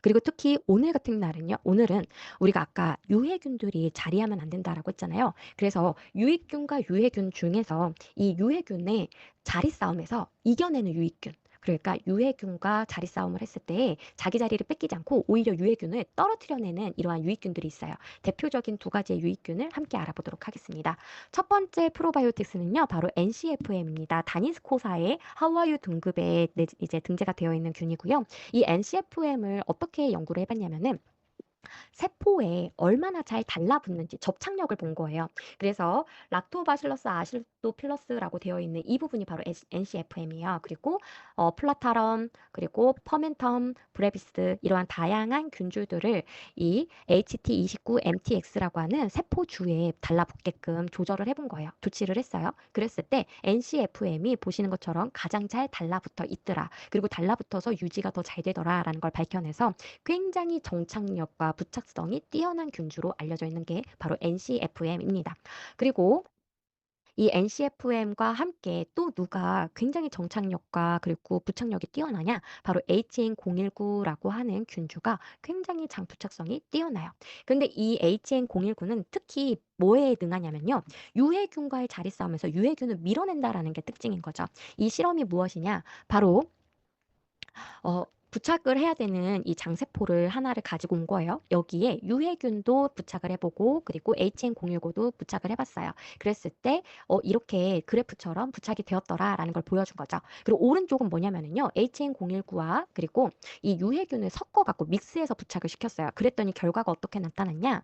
그리고 특히 오늘 같은 날은요. 오늘은 우리가 아까 유해균들이 자리하면 안 된다라고 했잖아요. 그래서 유익균과 유해균 중에서 이 유해균의 자리 싸움에서 이겨내는 유익균. 그러니까 유해균과 자리 싸움을 했을 때 자기 자리를 뺏기지 않고 오히려 유해균을 떨어뜨려내는 이러한 유익균들이 있어요. 대표적인 두 가지의 유익균을 함께 알아보도록 하겠습니다. 첫 번째 프로바이오틱스는요. 바로 NCFM입니다. 다니스코사의 하와유 등급에 이제 등재가 되어 있는 균이고요. 이 NCFM을 어떻게 연구를 해봤냐면은 세포에 얼마나 잘 달라붙는지 접착력을 본 거예요. 그래서 락토바실러스 아시도필러스라고 되어 있는 이 부분이 바로 NCFM이에요. 그리고 플라타럼, 그리고 퍼멘텀, 브레비스 이러한 다양한 균주들을 이 HT29MTX라고 하는 세포주에 달라붙게끔 조절을 해본 거예요. 조치를 했어요. 그랬을 때 NCFM이 보시는 것처럼 가장 잘 달라붙어 있더라. 그리고 달라붙어서 유지가 더 잘 되더라라는 걸 밝혀내서 굉장히 정착력과 부착성이 뛰어난 균주로 알려져 있는 게 바로 NCFM입니다. 그리고 이 NCFM과 함께 또 누가 굉장히 정착력과 그리고 부착력이 뛰어나냐? 바로 HN019라고 하는 균주가 굉장히 장부착성이 뛰어나요. 근데 이 HN019는 특히 뭐에 능하냐면요. 유해균과의 자리 싸움에서 유해균을 밀어낸다라는 게 특징인 거죠. 이 실험이 무엇이냐? 바로 부착을 해야 되는 이 장세포를 하나를 가지고 온 거예요. 여기에 유해균도 부착을 해보고 그리고 HN019도 부착을 해봤어요. 그랬을 때 이렇게 그래프처럼 부착이 되었더라라는 걸 보여준 거죠. 그리고 오른쪽은 뭐냐면은요. HN019와 그리고 이 유해균을 섞어갖고 믹스해서 부착을 시켰어요. 그랬더니 결과가 어떻게 나타났냐?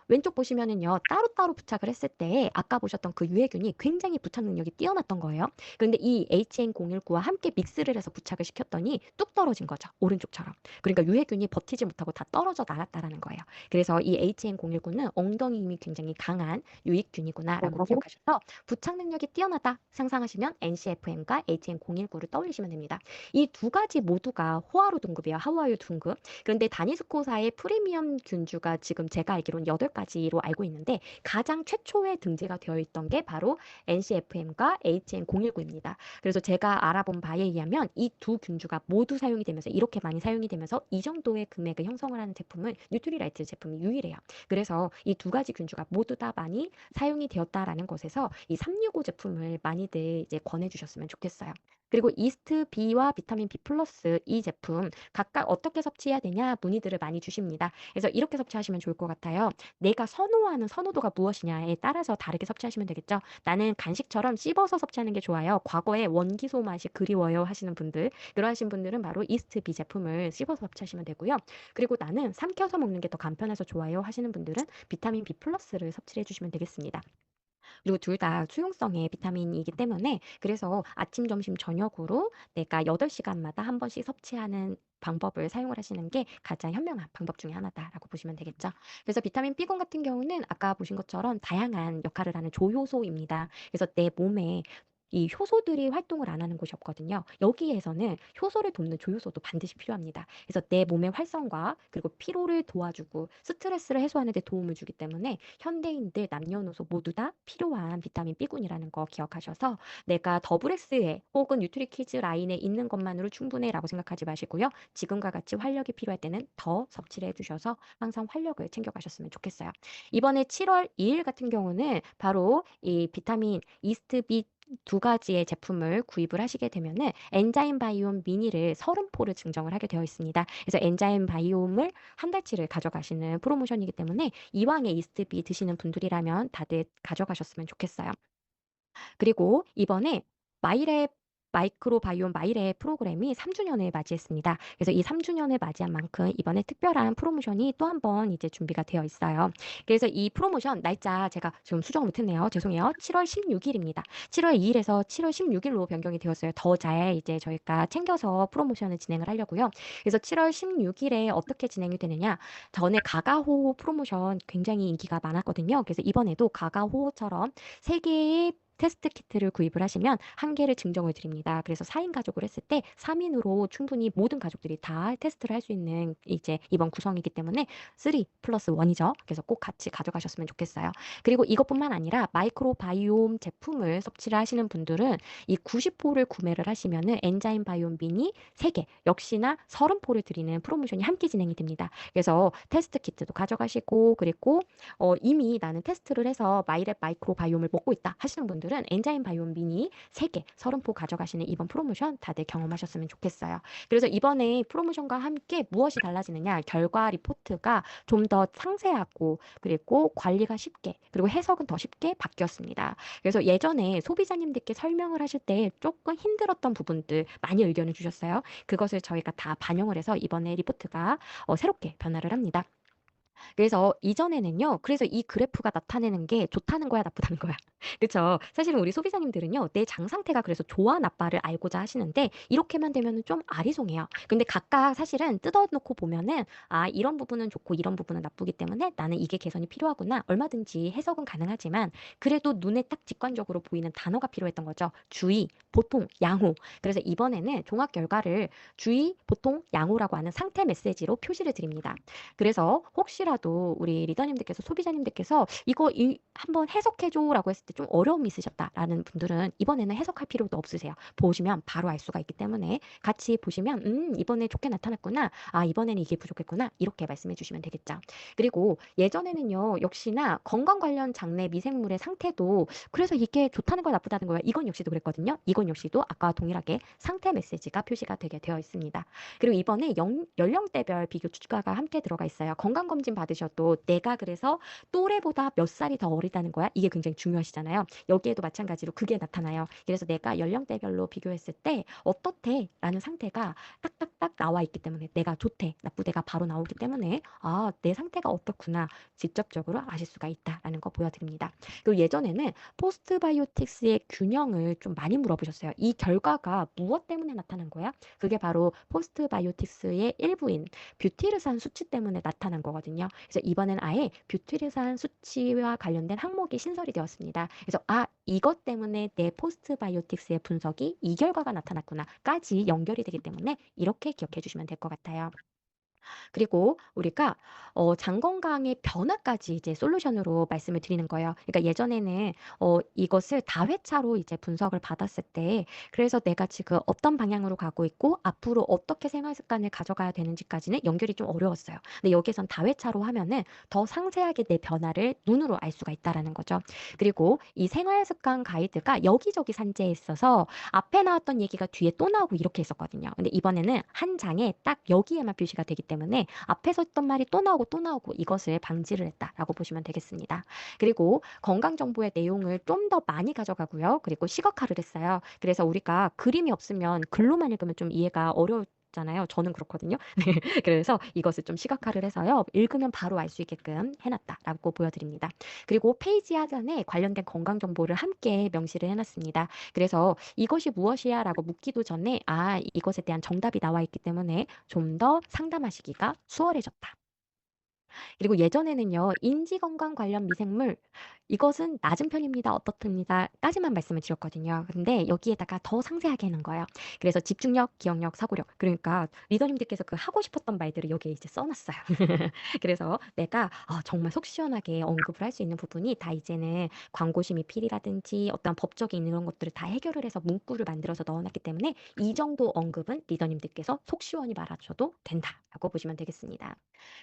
왼쪽 보시면은요. 따로따로 부착을 했을 때 아까 보셨던 그 유해균이 굉장히 부착 능력이 뛰어났던 거예요. 그런데 이 HN019와 함께 믹스를 해서 부착을 시켰더니 뚝 떨어진 거죠. 오른쪽처럼. 그러니까 유해균이 버티지 못하고 다 떨어져 나갔다라는 거예요. 그래서 이 HN019는 엉덩이 힘이 굉장히 강한 유익균이구나라고 기억하셔서 부착 능력이 뛰어나다 상상하시면 NCFM과 HN019를 떠올리시면 됩니다. 이 두 가지 모두가 호화로 등급이에요. 하와유 등급. 그런데 다니스코사의 프리미엄 균주가 지금 제가 알기로는 8가지로 알고 있는데 가장 최초에 등재가 되어 있던 게 바로 NCFM과 HN019입니다. 그래서 제가 알아본 바에 의하면 이 두 균주가 모두 사용이 되면서 이렇게 많이 사용이 되면서 이 정도의 금액을 형성을 하는 제품은 뉴트리라이트 제품이 유일해요. 그래서 이 두 가지 균주가 모두 다 많이 사용이 되었다라는 것에서 이 365 제품을 많이들 이제 권해주셨으면 좋겠어요. 그리고 이스트 B와 비타민 B 플러스 이 제품 각각 어떻게 섭취해야 되냐 문의들을 많이 주십니다. 그래서 이렇게 섭취하시면 좋을 것 같아요. 내가 선호하는 선호도가 무엇이냐에 따라서 다르게 섭취하시면 되겠죠. 나는 간식처럼 씹어서 섭취하는 게 좋아요. 과거에 원기소 맛이 그리워요 하시는 분들, 그러하신 분들은 바로 이스트 B 제품을 씹어서 섭취하시면 되고요. 그리고 나는 삼켜서 먹는 게 더 간편해서 좋아요 하시는 분들은 비타민 B 플러스를 섭취해 주시면 되겠습니다. 그리고 둘 다 수용성의 비타민이기 때문에 그래서 아침, 점심, 저녁으로 내가 8시간마다 한 번씩 섭취하는 방법을 사용을 하시는 게 가장 현명한 방법 중에 하나다라고 보시면 되겠죠. 그래서 비타민 B군 같은 경우는 아까 보신 것처럼 다양한 역할을 하는 조효소입니다. 그래서 내 몸에 이 효소들이 활동을 안 하는 곳이 없거든요. 여기에서는 효소를 돕는 조효소도 반드시 필요합니다. 그래서 내 몸의 활성과 그리고 피로를 도와주고 스트레스를 해소하는 데 도움을 주기 때문에 현대인들 남녀노소 모두 다 필요한 비타민 B군이라는 거 기억하셔서 내가 더블S에 혹은 뉴트리키즈 라인에 있는 것만으로 충분해라고 생각하지 마시고요. 지금과 같이 활력이 필요할 때는 더 섭취를 해주셔서 항상 활력을 챙겨가셨으면 좋겠어요. 이번에 7월 2일 같은 경우는 바로 이 비타민 이스트비 두 가지의 제품을 구입을 하시게 되면은 엔자임 바이옴 미니를 30포를 증정을 하게 되어 있습니다. 그래서 엔자임 바이옴을 한 달치를 가져가시는 프로모션이기 때문에 이왕에 이스트비 드시는 분들이라면 다들 가져가셨으면 좋겠어요. 그리고 이번에 마이랩 마이크로바이옴 마이랩 프로그램이 3주년을 맞이했습니다. 그래서 이 3주년을 맞이한 만큼 이번에 특별한 프로모션이 또 한 번 이제 준비가 되어 있어요. 그래서 이 프로모션 날짜 제가 지금 수정을 못했네요. 죄송해요. 7월 16일입니다. 7월 2일에서 7월 16일로 변경이 되었어요. 더 잘 이제 저희가 챙겨서 프로모션을 진행을 하려고요. 그래서 7월 16일에 어떻게 진행이 되느냐? 전에 가가호 프로모션 굉장히 인기가 많았거든요. 그래서 이번에도 가가호처럼 3개의 테스트 키트를 구입을 하시면 1개를 증정을 드립니다. 그래서 4인 가족을 했을 때 3인으로 충분히 모든 가족들이 다 테스트를 할 수 있는 이제 이번 구성이기 때문에 3 플러스 1이죠. 그래서 꼭 같이 가져가셨으면 좋겠어요. 그리고 이것뿐만 아니라 마이크로바이옴 제품을 섭취를 하시는 분들은 이 90포를 구매를 하시면은 엔자임 바이옴 미니 3개, 역시나 30포를 드리는 프로모션이 함께 진행이 됩니다. 그래서 테스트 키트도 가져가시고 그리고 이미 나는 테스트를 해서 마이랩 마이크로바이옴을 먹고 있다 하시는 분들은 엔자임 바이옴 미니 3개 30포 가져가시는 이번 프로모션 다들 경험하셨으면 좋겠어요. 그래서 이번에 프로모션과 함께 무엇이 달라지느냐? 결과 리포트가 좀 더 상세하고 그리고 관리가 쉽게 그리고 해석은 더 쉽게 바뀌었습니다. 그래서 예전에 소비자님들께 설명을 하실 때 조금 힘들었던 부분들 많이 의견을 주셨어요. 그것을 저희가 다 반영을 해서 이번에 리포트가 새롭게 변화를 합니다. 그래서 이전에는요. 그래서 이 그래프가 나타내는 게 좋다는 거야, 나쁘다는 거야. 그쵸? 사실은 우리 소비자님들은요. 내 장 상태가 그래서 좋아 나빠를 알고자 하시는데 이렇게만 되면은 좀 아리송해요. 근데 각각 사실은 뜯어 놓고 보면은 아, 이런 부분은 좋고 이런 부분은 나쁘기 때문에 나는 이게 개선이 필요하구나. 얼마든지 해석은 가능하지만 그래도 눈에 딱 직관적으로 보이는 단어가 필요했던 거죠. 주의, 보통, 양호. 그래서 이번에는 종합 결과를 주의, 보통, 양호라고 하는 상태 메시지로 표시를 드립니다. 그래서 혹시라도 우리 리더님들께서 소비자님들께서 이거 한번 해석해줘라고 했을 때 좀 어려움이 있으셨다라는 분들은 이번에는 해석할 필요도 없으세요. 보시면 바로 알 수가 있기 때문에 같이 보시면 이번에 좋게 나타났구나. 아, 이번에는 이게 부족했구나. 이렇게 말씀해 주시면 되겠죠. 그리고 예전에는요. 역시나 건강 관련 장내 미생물의 상태도 그래서 이게 좋다는 거야 나쁘다는 거야. 이건 역시도 그랬거든요. 이건 역시도 아까와 동일하게 상태 메시지가 표시가 되게 되어 있습니다. 그리고 이번에 연령대별 비교 추가가 함께 들어가 있어요. 건강검진 받으셔도 내가 그래서 또래보다 몇 살이 더 어리다는 거야? 이게 굉장히 중요하시잖아요. 여기에도 마찬가지로 그게 나타나요. 그래서 내가 연령대별로 비교했을 때 어떻대? 라는 상태가 딱딱딱 나와 있기 때문에 내가 좋대, 나쁘대가 바로 나오기 때문에 아, 내 상태가 어떻구나 직접적으로 아실 수가 있다라는 거 보여드립니다. 그리고 예전에는 포스트바이오틱스의 균형을 좀 많이 물어보셨어요. 이 결과가 무엇 때문에 나타난 거야? 그게 바로 포스트바이오틱스의 일부인 뷰티르산 수치 때문에 나타난 거거든요. 그래서 이번엔 아예 뷰티르산 수치와 관련된 항목이 신설이 되었습니다. 그래서 아, 이것 때문에 내 포스트바이오틱스의 분석이 이 결과가 나타났구나까지 연결이 되기 때문에 이렇게 기억해 주시면 될 것 같아요. 그리고 우리가 장 건강의 변화까지 이제 솔루션으로 말씀을 드리는 거예요. 그러니까 예전에는 이것을 다회차로 이제 분석을 받았을 때 그래서 내가 지금 어떤 방향으로 가고 있고 앞으로 어떻게 생활 습관을 가져가야 되는지까지는 연결이 좀 어려웠어요. 근데 여기선 다회차로 하면은 더 상세하게 내 변화를 눈으로 알 수가 있다라는 거죠. 그리고 이 생활 습관 가이드가 여기저기 산재해 있어서 앞에 나왔던 얘기가 뒤에 또 나오고 이렇게 했었거든요. 근데 이번에는 한 장에 딱 여기에만 표시가 되기 때문에 앞에서 했던 말이 또 나오고 이것을 방지를 했다라고 보시면 되겠습니다. 그리고 건강 정보의 내용을 좀 더 많이 가져가고요. 그리고 시각화를 했어요. 그래서 우리가 그림이 없으면 글로만 읽으면 좀 이해가 어려울 없잖아요. 저는 그렇거든요. 네. 그래서 이것을 좀 시각화를 해서요. 읽으면 바로 알 수 있게끔 해 놨다라고 보여드립니다. 그리고 페이지 하단에 관련된 건강 정보를 함께 명시를 해 놨습니다. 그래서 "이것이 무엇이야?"라고 묻기도 전에 이것에 대한 정답이 나와 있기 때문에 좀 더 상담하시기가 수월해졌다. 그리고 예전에는요. 인지건강 관련 미생물 이것은 낮은 편입니다. 어떻습니다.까지만 말씀을 드렸거든요. 근데 여기에다가 더 상세하게 해 놓은 거예요. 그래서 집중력, 기억력, 사고력 그러니까 리더님들께서 그 하고 싶었던 말들을 여기에 이제 써 놨어요. 그래서 내가 정말 속 시원하게 언급을 할 수 있는 부분이 다 이제는 광고 심의필이라든지 어떤 법적인 이런 것들을 다 해결을 해서 문구를 만들어서 넣어 놨기 때문에 이 정도 언급은 리더님들께서 속 시원히 말하셔도 된다라고 보시면 되겠습니다.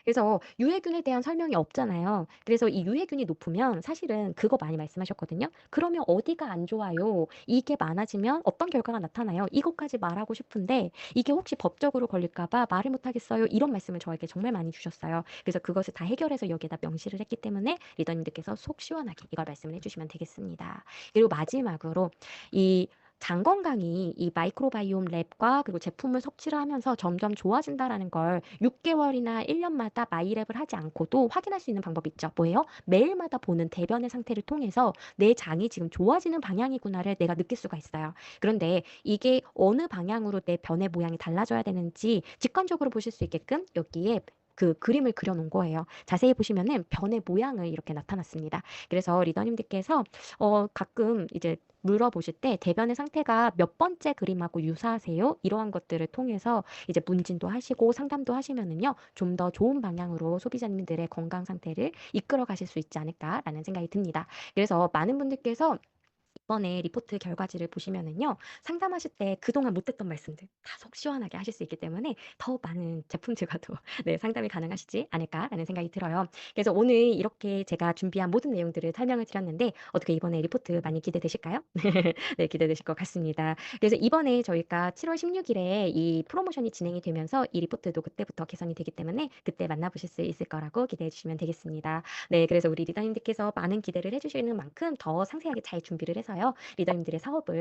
그래서 유해균에 대한 설명이 없잖아요. 그래서 이 유해균이 높으면 사실은 그거 많이 말씀하셨거든요. "그러면 어디가 안 좋아요? 이게 많아지면 어떤 결과가 나타나요?" 이것까지 말하고 싶은데 "이게 혹시 법적으로 걸릴까 봐 말을 못 하겠어요." 이런 말씀을 저에게 정말 많이 주셨어요. 그래서 그것을 다 해결해서 여기에다 명시를 했기 때문에 리더님들께서 속 시원하게 이걸 말씀을 해 주시면 되겠습니다. 그리고 마지막으로 이 장 건강이 이 마이크로바이옴 랩과 그리고 제품을 섭취를 하면서 점점 좋아진다라는 걸 6 개월이나 1 년마다 마이랩을 하지 않고도 확인할 수 있는 방법이 있죠. 뭐예요? 매일마다 보는 대변의 상태를 통해서 '내 장이 지금 좋아지는 방향이구나.'를 내가 느낄 수가 있어요. 그런데 이게 어느 방향으로 내 변의 모양이 달라져야 되는지 직관적으로 보실 수 있게끔 여기에 그 그림을 그려 놓은 거예요. 자세히 보시면은 변의 모양을 이렇게 나타났습니다. 그래서 리더님들께서 가끔 이제 물어보실 때 "대변의 상태가 몇 번째 그림하고 유사하세요?" 이러한 것들을 통해서 이제 문진도 하시고 상담도 하시면은요. 좀 더 좋은 방향으로 소비자님들의 건강 상태를 이끌어 가실 수 있지 않을까라는 생각이 듭니다. 그래서 많은 분들께서 이번에 리포트 결과지를 보시면은요. 상담하실 때 그동안 못 했던 말씀들 다 속 시원하게 하실 수 있기 때문에 더 많은 제품들과도 네 상담이 가능하시지 않을까라는 생각이 들어요. 그래서 오늘 이렇게 제가 준비한 모든 내용들을 설명을 드렸는데 어떻게 이번에 리포트 많이 기대되실까요? 네 기대되실 것 같습니다. 그래서 이번에 저희가 7월 16일에 이 프로모션이 진행이 되면서 이 리포트도 그때부터 개선이 되기 때문에 그때 만나보실 수 있을 거라고 기대해 주시면 되겠습니다. 네 그래서 우리 리더님들께서 많은 기대를 해 주시는 만큼 더 상세하게 잘 준비를 해서요. 리더님들의 사업을